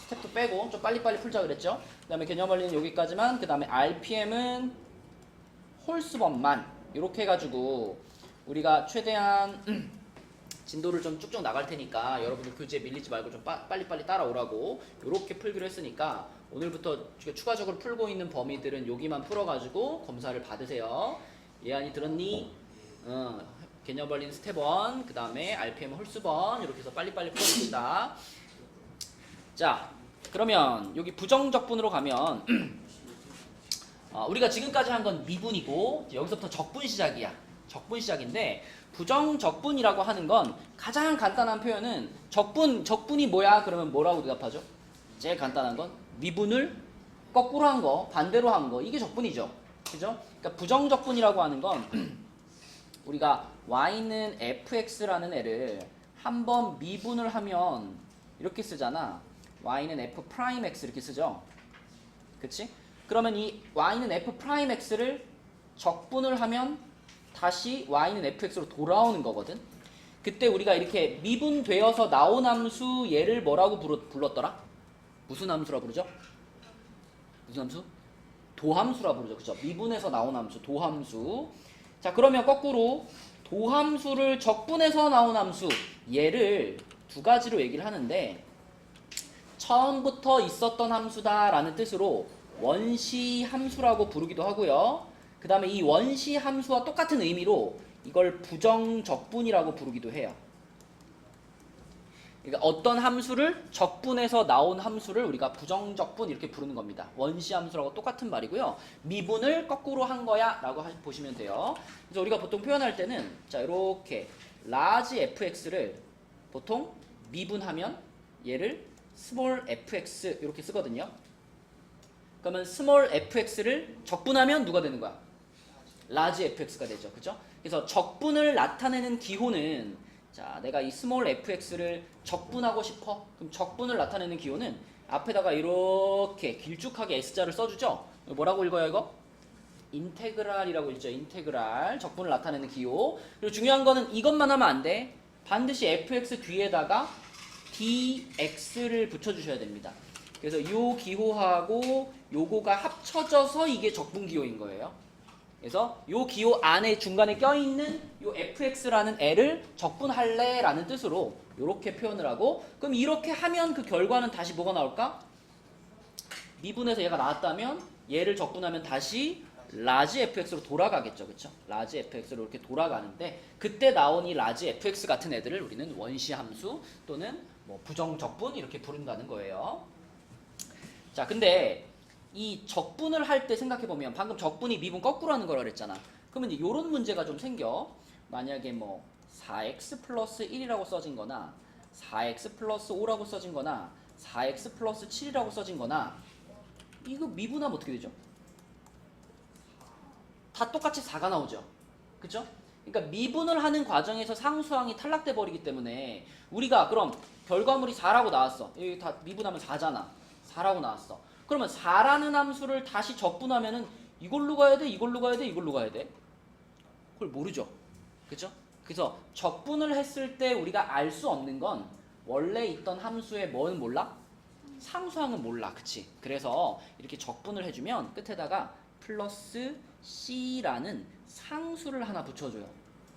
스텝도 빼고 좀 빨리빨리 풀자 그랬죠. 그 다음에 개념 원리는 여기까지만, 그 다음에 RPM은 홀수번만 이렇게 해가지고 우리가 최대한 진도를 좀 쭉쭉 나갈 테니까 여러분들 교재에 밀리지 말고 좀 빨리빨리 따라오라고 이렇게 풀기로 했으니까 오늘부터 추가적으로 풀고 있는 범위들은 여기만 풀어가지고 검사를 받으세요. 예안이 들었니? 개념 원리는 스텝 1, 그 다음에 RPM 홀수번 이렇게 해서 빨리빨리 풀어줍시다. 자, 그러면 여기 부정적분으로 가면 우리가 지금까지 한 건 미분이고 여기서부터 적분 시작이야. 적분 시작인데 부정적분이라고 하는 건 가장 간단한 표현은 적분이 뭐야? 그러면 뭐라고 대답하죠? 제일 간단한 건 미분을 거꾸로 한 거, 반대로 한 거, 이게 적분이죠. 그죠? 그러니까 부정적분이라고 하는 건 우리가 y는 fx라는 애를 한번 미분을 하면 이렇게 쓰잖아. y는 f'x 이렇게 쓰죠. 그치? 그러면 이 y는 f'x를 적분을 하면 다시 y는 fx로 돌아오는 거거든. 그때 우리가 이렇게 미분되어서 나온 함수 얘를 뭐라고 불렀더라? 무슨 함수라 부르죠? 무슨 함수? 도함수라 부르죠. 그죠? 미분해서 나온 함수, 도함수. 자, 그러면 거꾸로 도함수를 적분해서 나온 함수, 얘를 두 가지로 얘기를 하는데 처음부터 있었던 함수다라는 뜻으로 원시 함수라고 부르기도 하고요. 그 다음에 이 원시 함수와 똑같은 의미로 이걸 부정적분이라고 부르기도 해요. 그러니까 어떤 함수를 적분해서 나온 함수를 우리가 부정적분 이렇게 부르는 겁니다. 원시 함수라고 똑같은 말이고요. 미분을 거꾸로 한 거야 라고 보시면 돼요. 그래서 우리가 보통 표현할 때는 자 이렇게 large fx를 보통 미분하면 얘를 small fx 이렇게 쓰거든요. 그러면 small fx를 적분하면 누가 되는 거야? large fx가 되죠. 그죠? 그래서 적분을 나타내는 기호는 자, 내가 이 small fx를 적분하고 싶어. 그럼 적분을 나타내는 기호는 앞에다가 이렇게 길쭉하게 s자를 써주죠. 뭐라고 읽어요 이거? 인테그랄이라고 읽죠. 인테그랄. 적분을 나타내는 기호. 그리고 중요한 거는 이것만 하면 안 돼. 반드시 fx 뒤에다가 dx를 붙여주셔야 됩니다. 그래서 이 기호하고 요거가 합쳐져서 이게 적분 기호인 거예요. 그래서 요 기호 안에 중간에 껴있는 요 fx라는 애를 적분할래 라는 뜻으로 이렇게 표현을 하고, 그럼 이렇게 하면 그 결과는 다시 뭐가 나올까? 미분에서 얘가 나왔다면 얘를 적분하면 다시 large fx로 돌아가겠죠. 그쵸? large fx로 이렇게 돌아가는데, 그때 나온 이 large fx 같은 애들을 우리는 원시 함수 또는 뭐 부정적분 이렇게 부른다는 거예요. 자, 근데 이 적분을 할 때 생각해보면 방금 적분이 미분 거꾸로 하는 거라 그랬잖아. 그러면 이제 요런 문제가 좀 생겨. 만약에 뭐 4x 플러스 1이라고 써진 거나 4x 플러스 5라고 써진 거나 4x 플러스 7이라고 써진 거나 이거 미분하면 어떻게 되죠? 다 똑같이 4가 나오죠. 그죠? 그러니까 미분을 하는 과정에서 상수항이 탈락돼 버리기 때문에 우리가 그럼 결과물이 4라고 나왔어. 여기 다 미분하면 4잖아. 4라고 나왔어. 그러면 4라는 함수를 다시 적분하면은 이걸로 가야 돼, 이걸로 가야 돼, 이걸로 가야 돼? 그걸 모르죠. 그죠? 그래서 적분을 했을 때 우리가 알 수 없는 건 원래 있던 함수의 뭐는 몰라? 상수항은 몰라. 그치? 그래서 이렇게 적분을 해주면 끝에다가 플러스 c라는 상수를 하나 붙여줘요.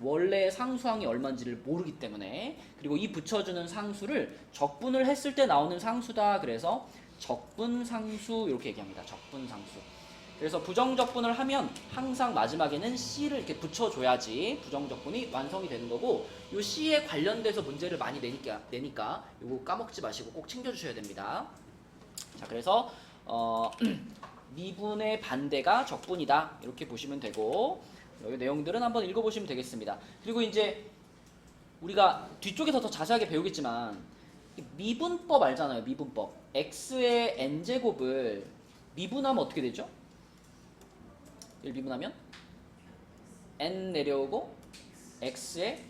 원래 상수항이 얼마인지를 모르기 때문에. 그리고 이 붙여주는 상수를 적분을 했을 때 나오는 상수다. 그래서 적분상수 이렇게 얘기합니다. 적분상수. 그래서 부정적분을 하면 항상 마지막에는 c를 이렇게 붙여줘야지 부정적분이 완성이 되는 거고, 요 c에 관련돼서 문제를 많이 내니까 요거 까먹지 마시고 꼭 챙겨주셔야 됩니다. 자, 그래서 미분의 반대가 적분이다 이렇게 보시면 되고, 여기 내용들은 한번 읽어보시면 되겠습니다. 그리고 이제 우리가 뒤쪽에서 더 자세하게 배우겠지만 미분법 알잖아요. 미분법. x의 n제곱을 미분하면 어떻게 되죠? 이걸 미분하면 n 내려오고 x의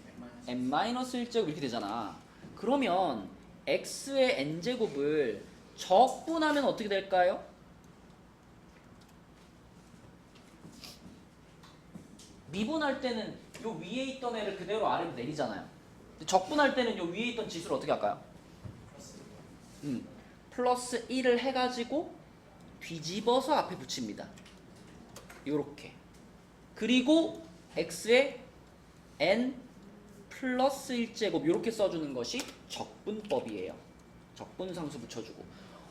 n-1제곱 이렇게 되잖아. 그러면 x의 n제곱을 적분하면 어떻게 될까요? 미분할 때는 요 위에 있던 애를 그대로 아래로 내리잖아요. 적분할 때는 요 위에 있던 지수를 어떻게 할까요? 플러스 1을 해가지고 뒤집어서 앞에 붙입니다. 요렇게. 그리고 x의 n 플러스 1제곱 요렇게 써주는 것이 적분법이에요. 적분상수 붙여주고.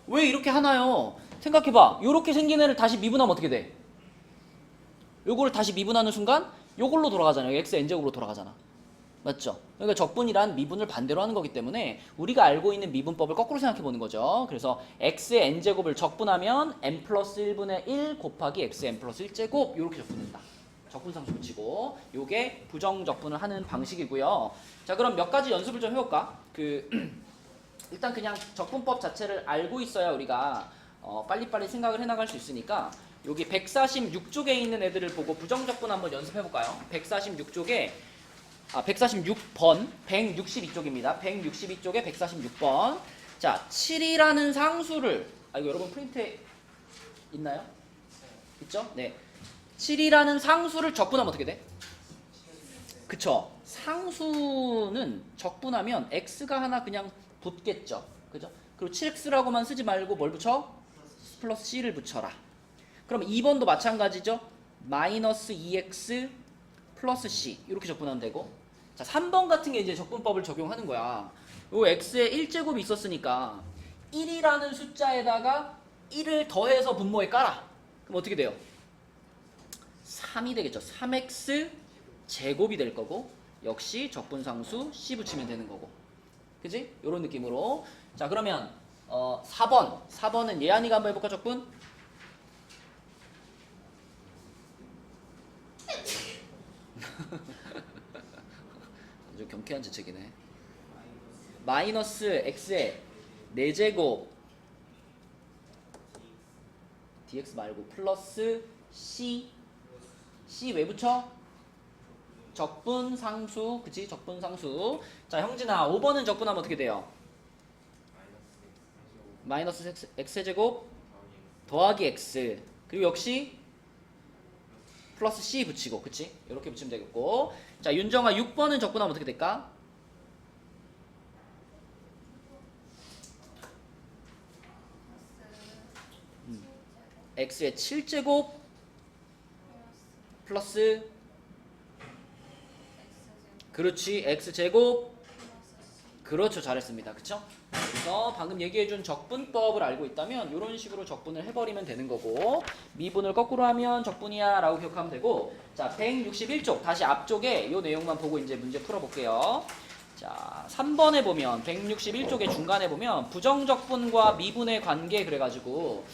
왜 이렇게 하나요? 생각해봐. 요렇게 생긴 애를 다시 미분하면 어떻게 돼? 요거를 다시 미분하는 순간 요걸로 돌아가잖아요. x n제곱으로 돌아가잖아. 맞죠? 그러니까 적분이란 미분을 반대로 하는 거기 때문에 우리가 알고 있는 미분법을 거꾸로 생각해 보는 거죠. 그래서 x의 n제곱을 적분하면 n 플러스 1분의 1 곱하기 x의 n 플러스 1제곱 이렇게 적분된다. 적분상수 붙이고, 요게 부정적분을 하는 방식이고요. 자, 그럼 몇 가지 연습을 좀 해볼까? 일단 그냥 적분법 자체를 알고 있어야 우리가 빨리빨리 생각을 해나갈 수 있으니까 여기 146쪽에 있는 애들을 보고 부정적분 한번 연습해볼까요? 146쪽에 146번 162쪽입니다. 162쪽에 146번. 자, 7이라는 상수를 이거 여러분 프린트에 있나요? 있죠? 네. 7이라는 상수를 적분하면 어떻게 돼? 그쵸? 상수는 적분하면 x가 하나 그냥 붙겠죠. 그죠? 그리고 7x라고만 쓰지 말고 뭘 붙여? 플러스 c를 붙여라. 그럼 2번도 마찬가지죠. 마이너스 2x 플러스 c 이렇게 적분하면 되고, 자 3번 같은 게 이제 적분법을 적용하는 거야. 요 x에 1제곱이 있었으니까 1이라는 숫자에다가 1을 더해서 분모에 깔아. 그럼 어떻게 돼요? 3이 되겠죠. 3x 제곱이 될 거고 역시 적분상수 c 붙이면 되는 거고. 그지? 요런 느낌으로. 자, 그러면 4번은 예안이가 한번 해볼까, 적분? 아주 경쾌한 재책이네. 마이너스 x의 4제곱 dx 말고 플러스 c 왜 붙여? 적분상수. 그치? 적분상수. 자, 형진아 5번은 적분하면 어떻게 돼요? 마이너스 x제곱 더하기 x 그리고 역시 플러스 c 붙이고. 그치? 이렇게 붙이면 되겠고. 자, 윤정아 6번은 적분하면 어떻게 될까? x의 7제곱 플러스 그렇지 x제곱. 그렇죠. 잘했습니다. 그쵸? 그래서 방금 얘기해준 적분법을 알고 있다면 이런 식으로 적분을 해버리면 되는 거고, 미분을 거꾸로 하면 적분이야 라고 기억하면 되고. 자, 161쪽 다시 앞쪽에 이 내용만 보고 이제 문제 풀어볼게요. 자, 3번에 보면 161쪽의 중간에 보면 부정적분과 미분의 관계 그래가지고,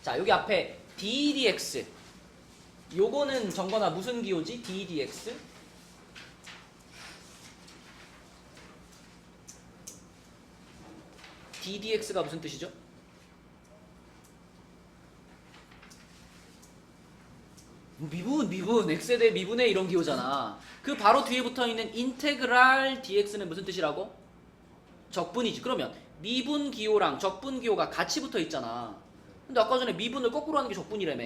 자, 여기 앞에 ddx 요거는 정건아 무슨 기호지? ddx ddx가 무슨 뜻이죠? 미분 x에 대해 미분의 이런 기호잖아. 그 바로 뒤에 붙어있는 인테그랄 dx는 무슨 뜻이라고? 적분이지. 그러면 미분 기호랑 적분 기호가 같이 붙어있잖아. 근데 아까 전에 미분을 거꾸로 하는 게 적분이라며.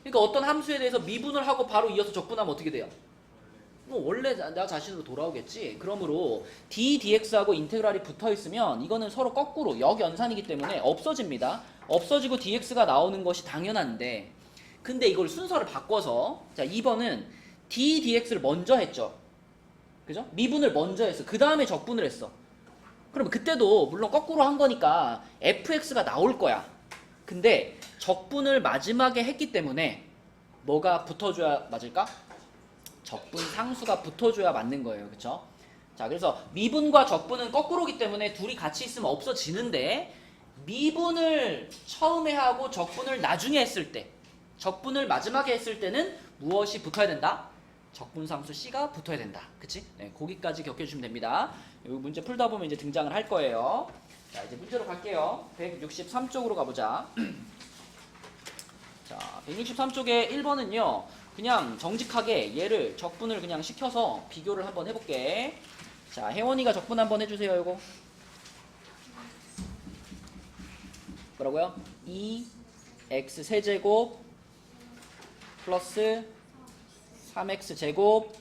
그러니까 어떤 함수에 대해서 미분을 하고 바로 이어서 적분하면 어떻게 돼요? 뭐 원래 나 자신으로 돌아오겠지. 그러므로 ddx하고 인테그랄이 붙어있으면 이거는 서로 거꾸로 역연산이기 때문에 없어집니다. 없어지고 dx가 나오는 것이 당연한데, 근데 이걸 순서를 바꿔서, 자, 2번은 ddx를 먼저 했죠. 그죠? 미분을 먼저 했어. 그 다음에 적분을 했어. 그러면 그때도 물론 거꾸로 한 거니까 fx가 나올 거야. 근데 적분을 마지막에 했기 때문에 뭐가 붙어줘야 맞을까? 적분 상수가 붙어줘야 맞는 거예요. 그쵸? 자, 그래서 미분과 적분은 거꾸로기 때문에 둘이 같이 있으면 없어지는데, 미분을 처음에 하고 적분을 나중에 했을 때, 적분을 마지막에 했을 때는 무엇이 붙어야 된다? 적분상수 C가 붙어야 된다. 그치? 네, 거기까지 기억해주시면 됩니다. 이 문제 풀다 보면 이제 등장을 할 거예요. 자, 이제 문제로 갈게요. 163쪽으로 가보자. 자, 163쪽에 1번은요, 그냥 정직하게 얘를 적분을 그냥 시켜서 비교를 한번 해볼게. 자, 혜원이가 적분 한번 해주세요. 이거 뭐라고요? 2x 세제곱 플러스 3x 제곱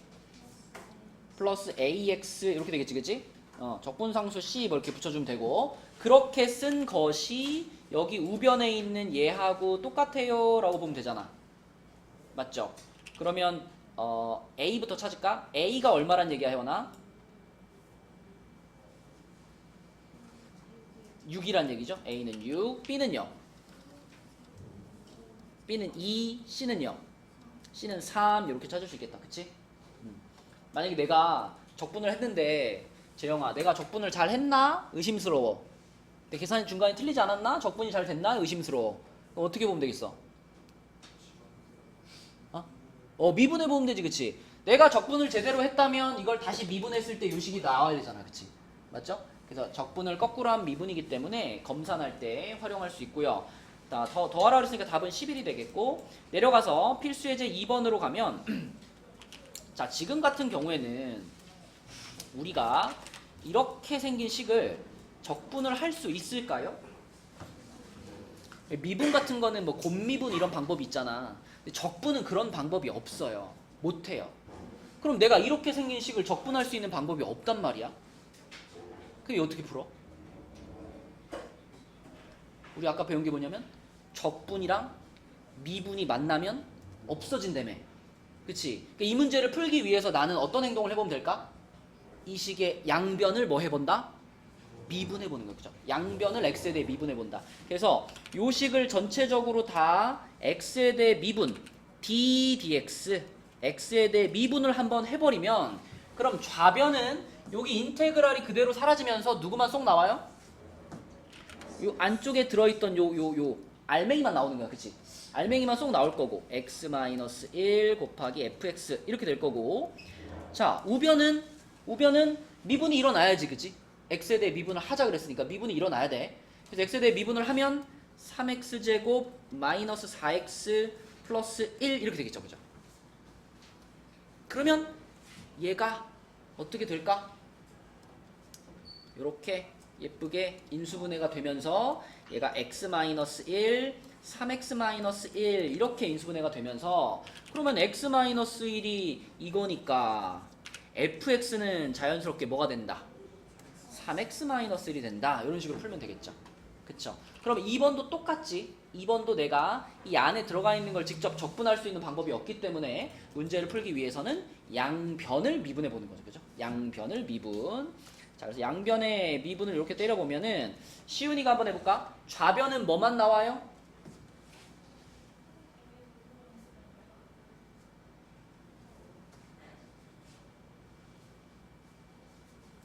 플러스 ax 이렇게 되겠지, 그치? 적분상수 C 뭐 이렇게 붙여주면 되고, 그렇게 쓴 것이 여기 우변에 있는 얘하고 똑같아요 라고 보면 되잖아. 맞죠? 그러면 A부터 찾을까? A가 얼마란 얘기야, 혜원아? 6이란 얘기죠. A는 6, B는요? B는 2, C는요? C는 3 이렇게 찾을 수 있겠다. 그치? 만약에 내가 적분을 했는데, 재영아 내가 적분을 잘 했나? 의심스러워. 내 계산이 중간에 틀리지 않았나? 적분이 잘 됐나? 의심스러워. 그럼 어떻게 보면 되겠어? 미분해 보면 되지. 그치? 내가 적분을 제대로 했다면 이걸 다시 미분했을 때 요식이 나와야 되잖아. 그치? 맞죠? 그래서 적분을 거꾸로 한 미분이기 때문에 검산할 때 활용할 수 있고요. 더하라 그랬으니까 답은 11이 되겠고, 내려가서 필수 예제 2번으로 가면 자, 지금 같은 경우에는 우리가 이렇게 생긴 식을 적분을 할 수 있을까요? 미분 같은 거는 뭐 곱미분 이런 방법이 있잖아. 근데 적분은 그런 방법이 없어요. 못해요. 그럼 내가 이렇게 생긴 식을 적분할 수 있는 방법이 없단 말이야. 그게 어떻게 풀어? 우리 아까 배운 게 뭐냐면 적분이랑 미분이 만나면 없어진다며. 그치? 이 문제를 풀기 위해서 나는 어떤 행동을 해보면 될까? 이 식의 양변을 뭐 해본다? 미분해보는 거죠. 그죠? 양변을 x에 대해 미분해본다. 그래서 요 식을 전체적으로 다 x에 대해 미분, d dx x에 대해 미분을 한번 해버리면 그럼 좌변은 여기 인테그랄이 그대로 사라지면서 누구만 쏙 나와요? 요 안쪽에 들어있던 요 알맹이만 나오는 거야, 그치? 알맹이만 쏙 나올 거고 x-1 곱하기 fx 이렇게 될 거고 자 우변은 미분이 일어나야지, 그치? x에 대해 미분을 하자 그랬으니까 미분이 일어나야 돼. 그래서 x에 대해 미분을 하면 3x제곱 마이너스 4x 플러스 1 이렇게 되겠죠, 그죠? 그러면 얘가 어떻게 될까? 이렇게 예쁘게 인수분해가 되면서 얘가 x-1, 3x-1 이렇게 인수분해가 되면서 그러면 x-1이 이거니까 fx는 자연스럽게 뭐가 된다? 3x-1이 된다. 이런 식으로 풀면 되겠죠. 그쵸? 그럼 2번도 똑같지? 2번도 내가 이 안에 들어가 있는 걸 직접 적분할 수 있는 방법이 없기 때문에 문제를 풀기 위해서는 양변을 미분해 보는 거죠. 그죠? 양변을 미분. 자, 그래서 양변의 미분을 이렇게 때려보면은 시윤이가 한번 해볼까? 좌변은 뭐만 나와요?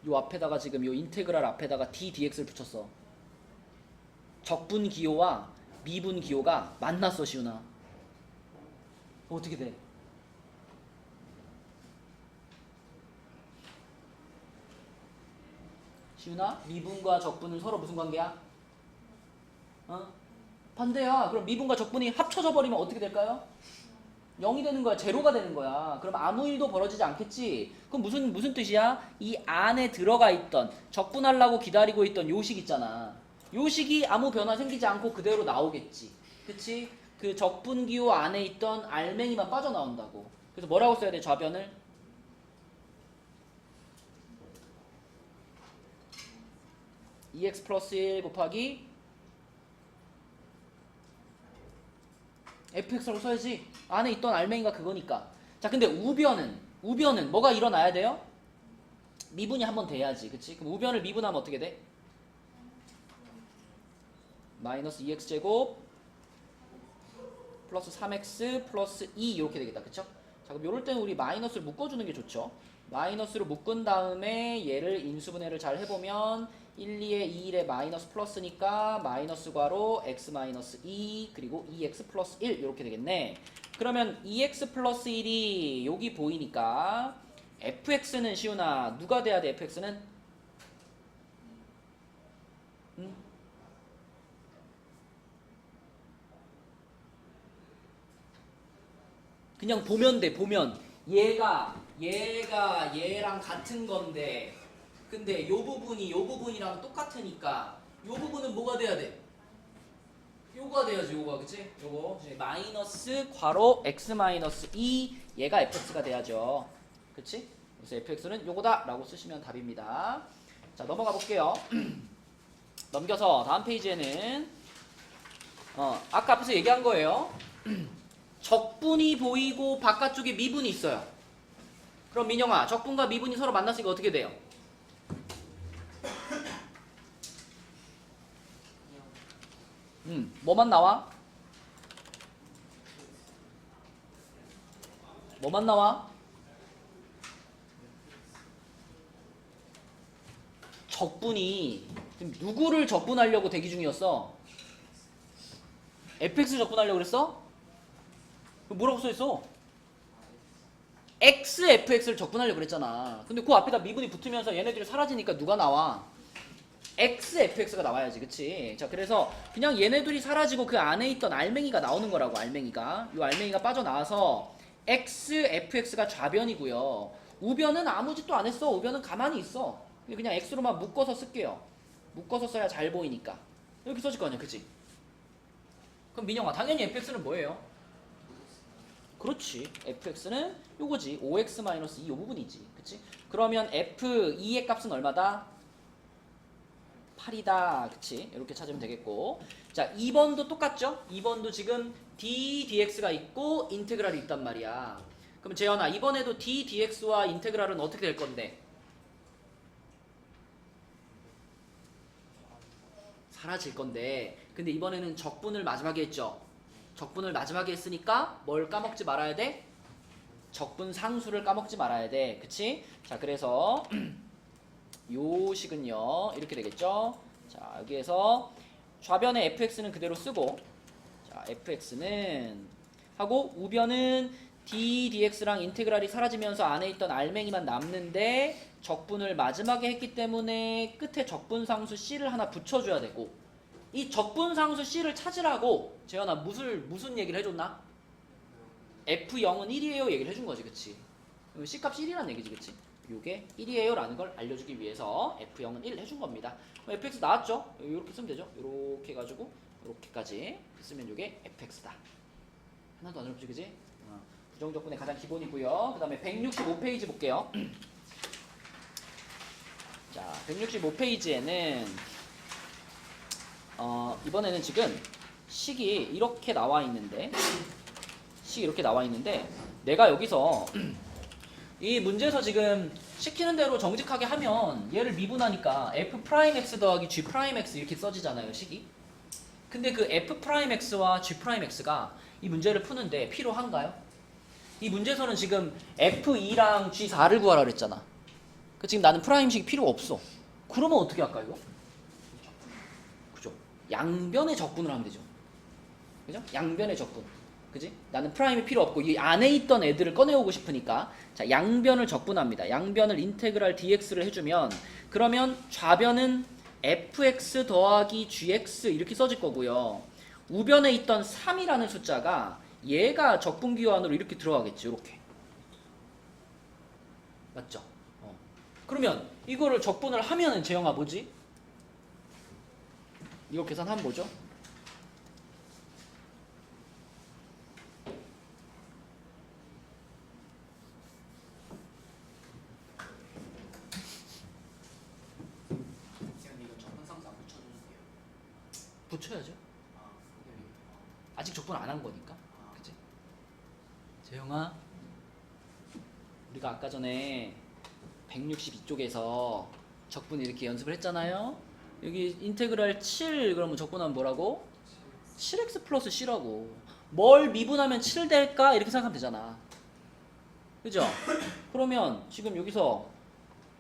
요 앞에다가 지금 요 인테그랄 앞에다가 d dx를 붙였어. 적분 기호와 미분 기호가 만났어, 시윤아. 어떻게 돼? 시윤아, 미분과 적분은 서로 무슨 관계야? 반대야. 그럼 미분과 적분이 합쳐져 버리면 어떻게 될까요? 0이 되는 거야. 제로가 되는 거야. 그럼 아무 일도 벌어지지 않겠지. 그럼 무슨 뜻이야? 이 안에 들어가 있던 적분하려고 기다리고 있던 요식 있잖아. 요식이 아무 변화 생기지 않고 그대로 나오겠지. 그치? 그 적분기호 안에 있던 알맹이만 빠져나온다고. 그래서 뭐라고 써야 돼, 좌변을? EX 플러스 1 곱하기 fx라고 써야지. 안에 있던 알맹이가 그거니까. 자, 근데 우변은 뭐가 일어나야 돼요? 미분이 한번 돼야지. 그치? 그럼 우변을 미분하면 어떻게 돼? 마이너스 2x제곱 플러스 3x 플러스 2 이렇게 되겠다. 그쵸? 자, 그럼 요럴 때는 우리 마이너스를 묶어주는 게 좋죠. 마이너스로 묶은 다음에 얘를 인수분해를 잘 해보면 1, 2에 2, 1에 마이너스 플러스니까 마이너스 괄호 x 마이너스 2 그리고 2x 플러스 1 이렇게 되겠네. 그러면 2x 플러스 1이 여기 보이니까 fx는 시훈아 누가 돼야 돼? fx는? 응? 그냥 보면 돼. 보면 얘가 얘랑 같은 건데 근데 요 부분이랑 똑같으니까 요 부분은 뭐가 돼야 돼? 요거가 돼야지. 요거가, 그치? 요거 마이너스 괄호 x 마이너스 2 얘가 fx가 돼야죠. 그치? 그래서 fx는 요거다 라고 쓰시면 답입니다. 자, 넘어가 볼게요. 넘겨서 다음 페이지에는 아까 앞에서 얘기한 거예요. 적분이 보이고 바깥쪽에 미분이 있어요. 그럼 민영아, 적분과 미분이 서로 만났으니까 어떻게 돼요? 뭐만 나와? 뭐만 나와? 적분이 지금 누구를 적분하려고 대기 중이었어? fx 적분하려고 그랬어? 뭐라고 써있어? xfx를 적분하려고 그랬잖아. 근데 그 앞에다 미분이 붙으면서 얘네들이 사라지니까 누가 나와? xfx가 나와야지. 그치? 자, 그래서 그냥 얘네들이 사라지고 그 안에 있던 알맹이가 나오는 거라고. 알맹이가 이 알맹이가 빠져나와서 xfx가 좌변이고요. 우변은 아무 짓도 안 했어. 우변은 가만히 있어. 그냥 x로만 묶어서 쓸게요. 묶어서 써야 잘 보이니까 이렇게 써질 거 아니야. 그치? 그럼 민영아, 당연히 fx는 뭐예요? 그렇지. fx는 요거지. 5x-2 요 부분이지. 그치? 그러면 f2의 값은 얼마다? 8이다. 그치? 이렇게 찾으면 되겠고. 자, 2번도 똑같죠? 2번도 지금 d dx가 있고 인테그랄이 있단 말이야. 그럼 재현아, 이번에도 d dx와 인테그랄은 어떻게 될 건데? 사라질 건데. 근데 이번에는 적분을 마지막에 했죠? 적분을 마지막에 했으니까 뭘 까먹지 말아야 돼? 적분 상수를 까먹지 말아야 돼. 그치? 자, 그래서 요 식은요 이렇게 되겠죠. 자, 여기에서 좌변의 fx는 그대로 쓰고, 자, fx는 하고 우변은 d dx랑 인테그랄이 사라지면서 안에 있던 알맹이만 남는데 적분을 마지막에 했기 때문에 끝에 적분상수 c를 하나 붙여줘야 되고, 이 적분상수 c를 찾으라고 재현아 무슨 얘기를 해줬나? f0은 1이에요 얘기를 해준 거지, 그치? c값이 1이란 얘기지, 그치? 요게 1이에요 라는 걸 알려주기 위해서 f0은 1 해준 겁니다. 그럼 fx 나왔죠? 이렇게 쓰면 되죠? 이렇게 해가지고 이렇게까지 쓰면 요게 fx다. 하나도 안 어렵지, 그치? 부정적분의 가장 기본이고요. 그 다음에 165페이지 볼게요. 자, 165페이지에는 이번에는 지금 식이 이렇게 나와 있는데 내가 여기서 이 문제에서 지금 시키는 대로 정직하게 하면 얘를 미분하니까 f'x 더하기 g'x 이렇게 써지잖아요, 식이. 근데 그 f'x와 g'x가 이 문제를 푸는데 필요한가요? 이 문제에서는 지금 f2랑 g4를 구하라 그랬잖아. 지금 나는 프라임식이 필요 없어. 그러면 어떻게 할까 이거? 그죠? 양변의 적분을 하면 되죠. 그죠? 양변의 적분. 그지? 나는 프라임이 필요 없고 이 안에 있던 애들을 꺼내오고 싶으니까, 자, 양변을 적분합니다. 양변을 인테그랄 dx를 해주면, 그러면 좌변은 fx 더하기 gx 이렇게 써질 거고요. 우변에 있던 3이라는 숫자가 얘가 적분기호안으로 이렇게 들어가겠지. 이렇게. 맞죠? 그러면 이거를 적분을 하면은 재영아 뭐지? 이거 계산하면 뭐죠? 이거 적분상수 안 붙여주세요. 붙여야죠. 근데 아직 적분 안 한 거니까. 그치? 재영아, 우리가 아까 전에 162쪽에서 적분 이렇게 연습을 했잖아요. 여기 인테그랄 7 그러면 적분하면 뭐라고? 7x 플러스 c라고. 뭘 미분하면 7 될까? 이렇게 생각하면 되잖아. 그죠? 그러면 지금 여기서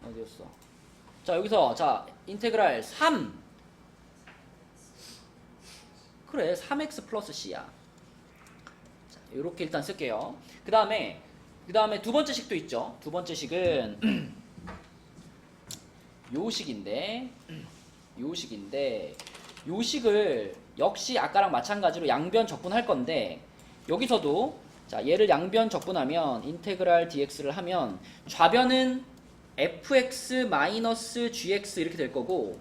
어디였어? 자, 여기서 자 인테그랄 3, 그래 3x 플러스 c야. 자, 이렇게 일단 쓸게요. 그 다음에 두 번째 식도 있죠. 두 번째 식은 요 식인데 요 식을 역시 아까랑 마찬가지로 양변 적분할 건데, 여기서도 자 얘를 양변 적분하면 인테그랄 dx를 하면 좌변은 fx 마이너스 gx 이렇게 될 거고,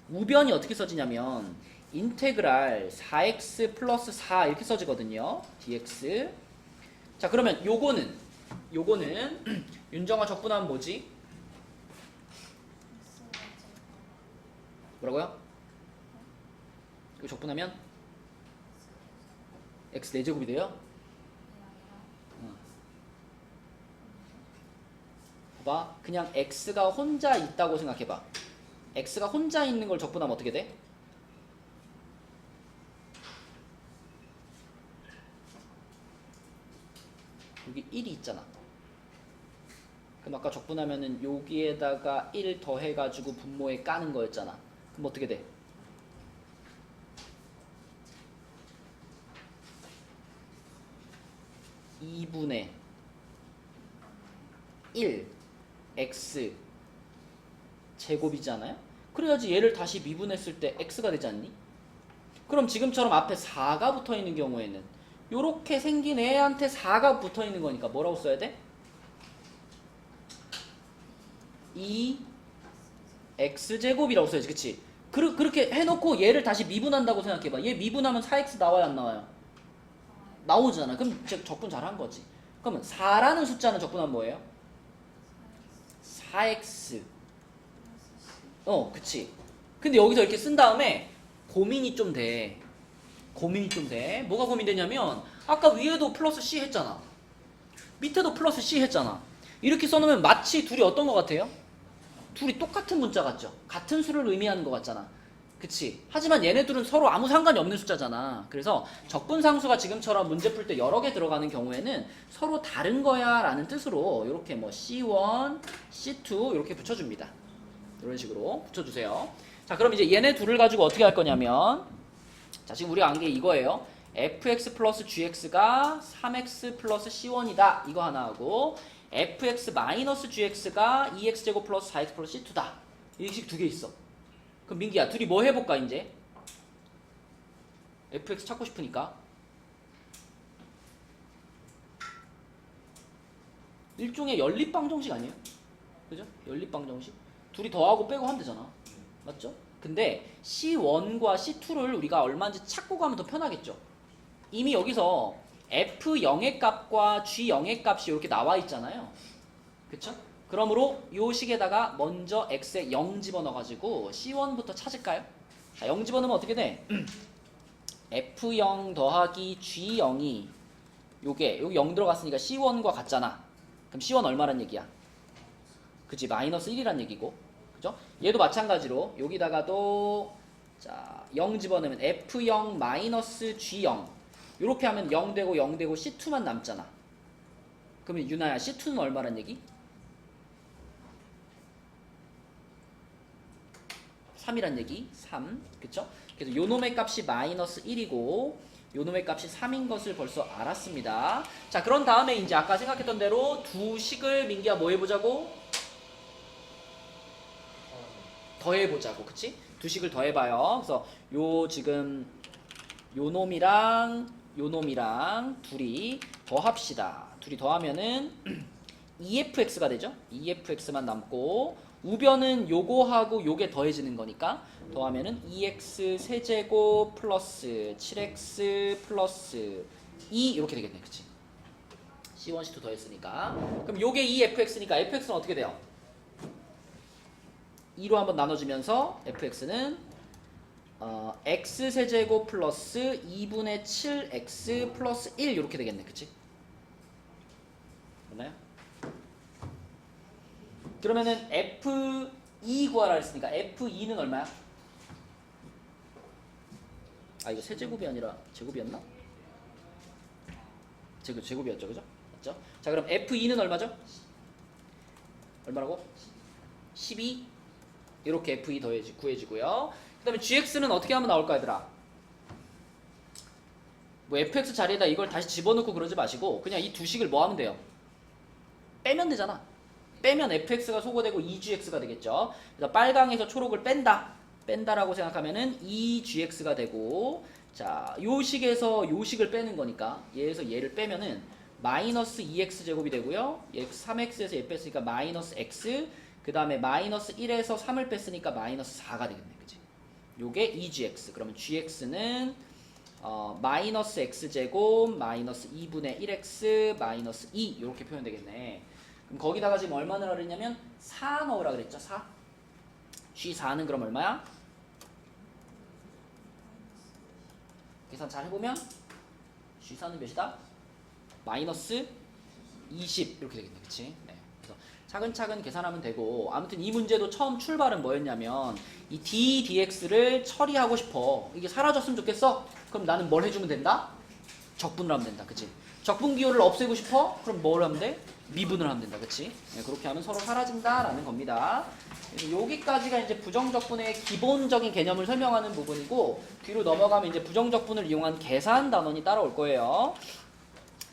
우변이 어떻게 써지냐면 인테그랄 4x 플러스 4 이렇게 써지거든요. dx. 자, 그러면 요거는 윤정아 적분하면 뭐지? 뭐라고요? 이거 적분하면 x 4제곱이 돼요? 봐봐, 그냥 x가 혼자 있다고 생각해봐. x가 혼자 있는 걸 적분하면 어떻게 돼? 여기 1이 있잖아. 그럼 아까 적분하면은 여기에다가 1 더해가지고 분모에 까는 거였잖아. 그럼 어떻게 돼? (2분의 1) x 제곱이잖아요. 그래야지 얘를 다시 미분했을 때 x가 되지 않니? 그럼 지금처럼 앞에 4가 붙어있는 경우에는 요렇게 생긴 애한테 4가 붙어있는 거니까 뭐라고 써야 돼? 2x제곱이라고 써야지, 그치? 그렇게 해놓고 얘를 다시 미분한다고 생각해봐. 얘 미분하면 4x 나와요, 안 나와요? 나오잖아. 그럼 적분 잘한 거지. 그러면 4라는 숫자는 적분하면 뭐예요? 4x. 그치. 근데 여기서 이렇게 쓴 다음에 고민이 좀 돼. 뭐가 고민되냐면 아까 위에도 플러스 c 했잖아. 밑에도 플러스 c 했잖아. 이렇게 써놓으면 마치 둘이 어떤 것 같아요? 둘이 똑같은 문자 같죠? 같은 수를 의미하는 것 같잖아. 그치. 하지만 얘네들은 서로 아무 상관이 없는 숫자잖아. 그래서 적분상수가 지금처럼 문제 풀 때 여러 개 들어가는 경우에는 서로 다른 거야 라는 뜻으로 이렇게 뭐 C1, C2 이렇게 붙여줍니다. 이런 식으로 붙여주세요. 자, 그럼 이제 얘네 둘을 가지고 어떻게 할 거냐면, 자, 지금 우리가 안 게 이거예요. fx 플러스 gx가 3x 플러스 c1이다. 이거 하나 하고, fx 마이너스 gx가 2x제곱 플러스 4x 플러스 c2다. 이 식 두 개 있어. 그럼 민기야, 둘이 뭐 해볼까 이제? fx 찾고 싶으니까. 일종의 연립방정식 아니에요? 그죠? 연립방정식. 둘이 더하고 빼고 하면 되잖아. 맞죠? 근데 C1과 C2를 우리가 얼마인지 찾고 가면 더 편하겠죠? 이미 여기서 F0의 값과 G0의 값이 이렇게 나와 있잖아요. 그쵸? 그러므로 요 식에다가 먼저 X에 0 집어넣어가지고 C1부터 찾을까요? 자, 0 집어넣으면 어떻게 돼? F0 더하기 G0이 요게 여기 0 들어갔으니까 C1과 같잖아. 그럼 C1 얼마란 얘기야? 그치, 마이너스 1이란 얘기고. 그죠? 얘도 마찬가지로 여기다가도 자, 0 집어넣으면 F0 마이너스 G0 요렇게 하면 0 되고 0 되고 C2만 남잖아. 그러면 유나야, C2는 얼마란 얘기? 3이란 얘기. 3. 그쵸? 그래서 요 놈의 값이 마이너스 1이고 요 놈의 값이 3인 것을 벌써 알았습니다. 자, 그런 다음에 이제 아까 생각했던 대로 두 식을 민기야 뭐 해보자고? 더해보자고. 그치? 두 식을 더해봐요. 그래서 요 지금 요 놈이랑 요 놈이랑 둘이 더합시다. 둘이 더하면은 2fx가 되죠? 2fx만 남고 우변은 요거하고 요게 더해지는 거니까 더하면은 2x 세제곱 플러스 7x 플러스 2 이렇게 되겠네. 그치? C1, C2 더했으니까. 그럼 요게 2fx니까 fx는 어떻게 돼요? 2로 한번 나눠주면서 fx는 x 세제곱 플러스 2분의 7x 플러스 1 이렇게 되겠네. 그치? 맞나요? 그러면은 F2 구하라 했으니까 F2는 얼마야? 아, 이거 세제곱이 아니라 제곱이었나? 제곱이었죠. 그죠? 맞죠? 자, 그럼 F2는 얼마죠? 얼마라고? 12 이렇게 F2 구해지고요. 그 다음에 GX는 어떻게 하면 나올까 얘들아? 뭐 FX 자리에다 이걸 다시 집어넣고 그러지 마시고 그냥 이 두 식을 뭐 하면 돼요? 빼면 되잖아. 빼면 fx가 소거되고 2gx가 되겠죠. 그래서 빨강에서 초록을 뺀다라고 생각하면은 2gx가 되고, 자, 요 식에서 요 식을 빼는 거니까 얘에서 얘를 빼면은 마이너스 2x 제곱이 되고요. 얘 3x에서 얘 뺐으니까 마이너스 x, 그 다음에 마이너스 1에서 3을 뺐으니까 마이너스 4가 되겠네. 그치? 요게 2gx. 그러면 gx는 마이너스 x제곱 마이너스 2분의 1x 마이너스 2 이렇게 표현되겠네. 그럼 거기다가 지금 얼마 넣으라 그랬냐면 4 넣으라 그랬죠. 4. G4는 그럼 얼마야? 계산 잘 해보면 G4는 몇이다? 마이너스 20 이렇게 되겠네. 그치? 네. 그래서 차근차근 계산하면 되고, 아무튼 이 문제도 처음 출발은 뭐였냐면 이 d, dx를 처리하고 싶어. 이게 사라졌으면 좋겠어? 그럼 나는 뭘 해주면 된다? 적분을 하면 된다. 그치? 적분 기호를 없애고 싶어? 그럼 뭘 하면 돼? 미분을 하면 된다. 그치? 네, 그렇게 하면 서로 사라진다라는 겁니다. 그래서 여기까지가 이제 부정적분의 기본적인 개념을 설명하는 부분이고, 뒤로 넘어가면 이제 부정적분을 이용한 계산 단원이 따라올 거예요.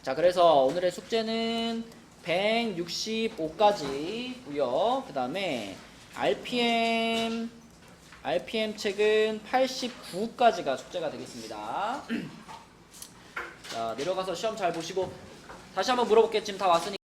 자, 그래서 오늘의 숙제는 165까지고요. 그 다음에 RPM 책은 89까지가 숙제가 되겠습니다. 자, 내려가서 시험 잘 보시고 다시 한번 물어볼게. 지금 다 왔으니까.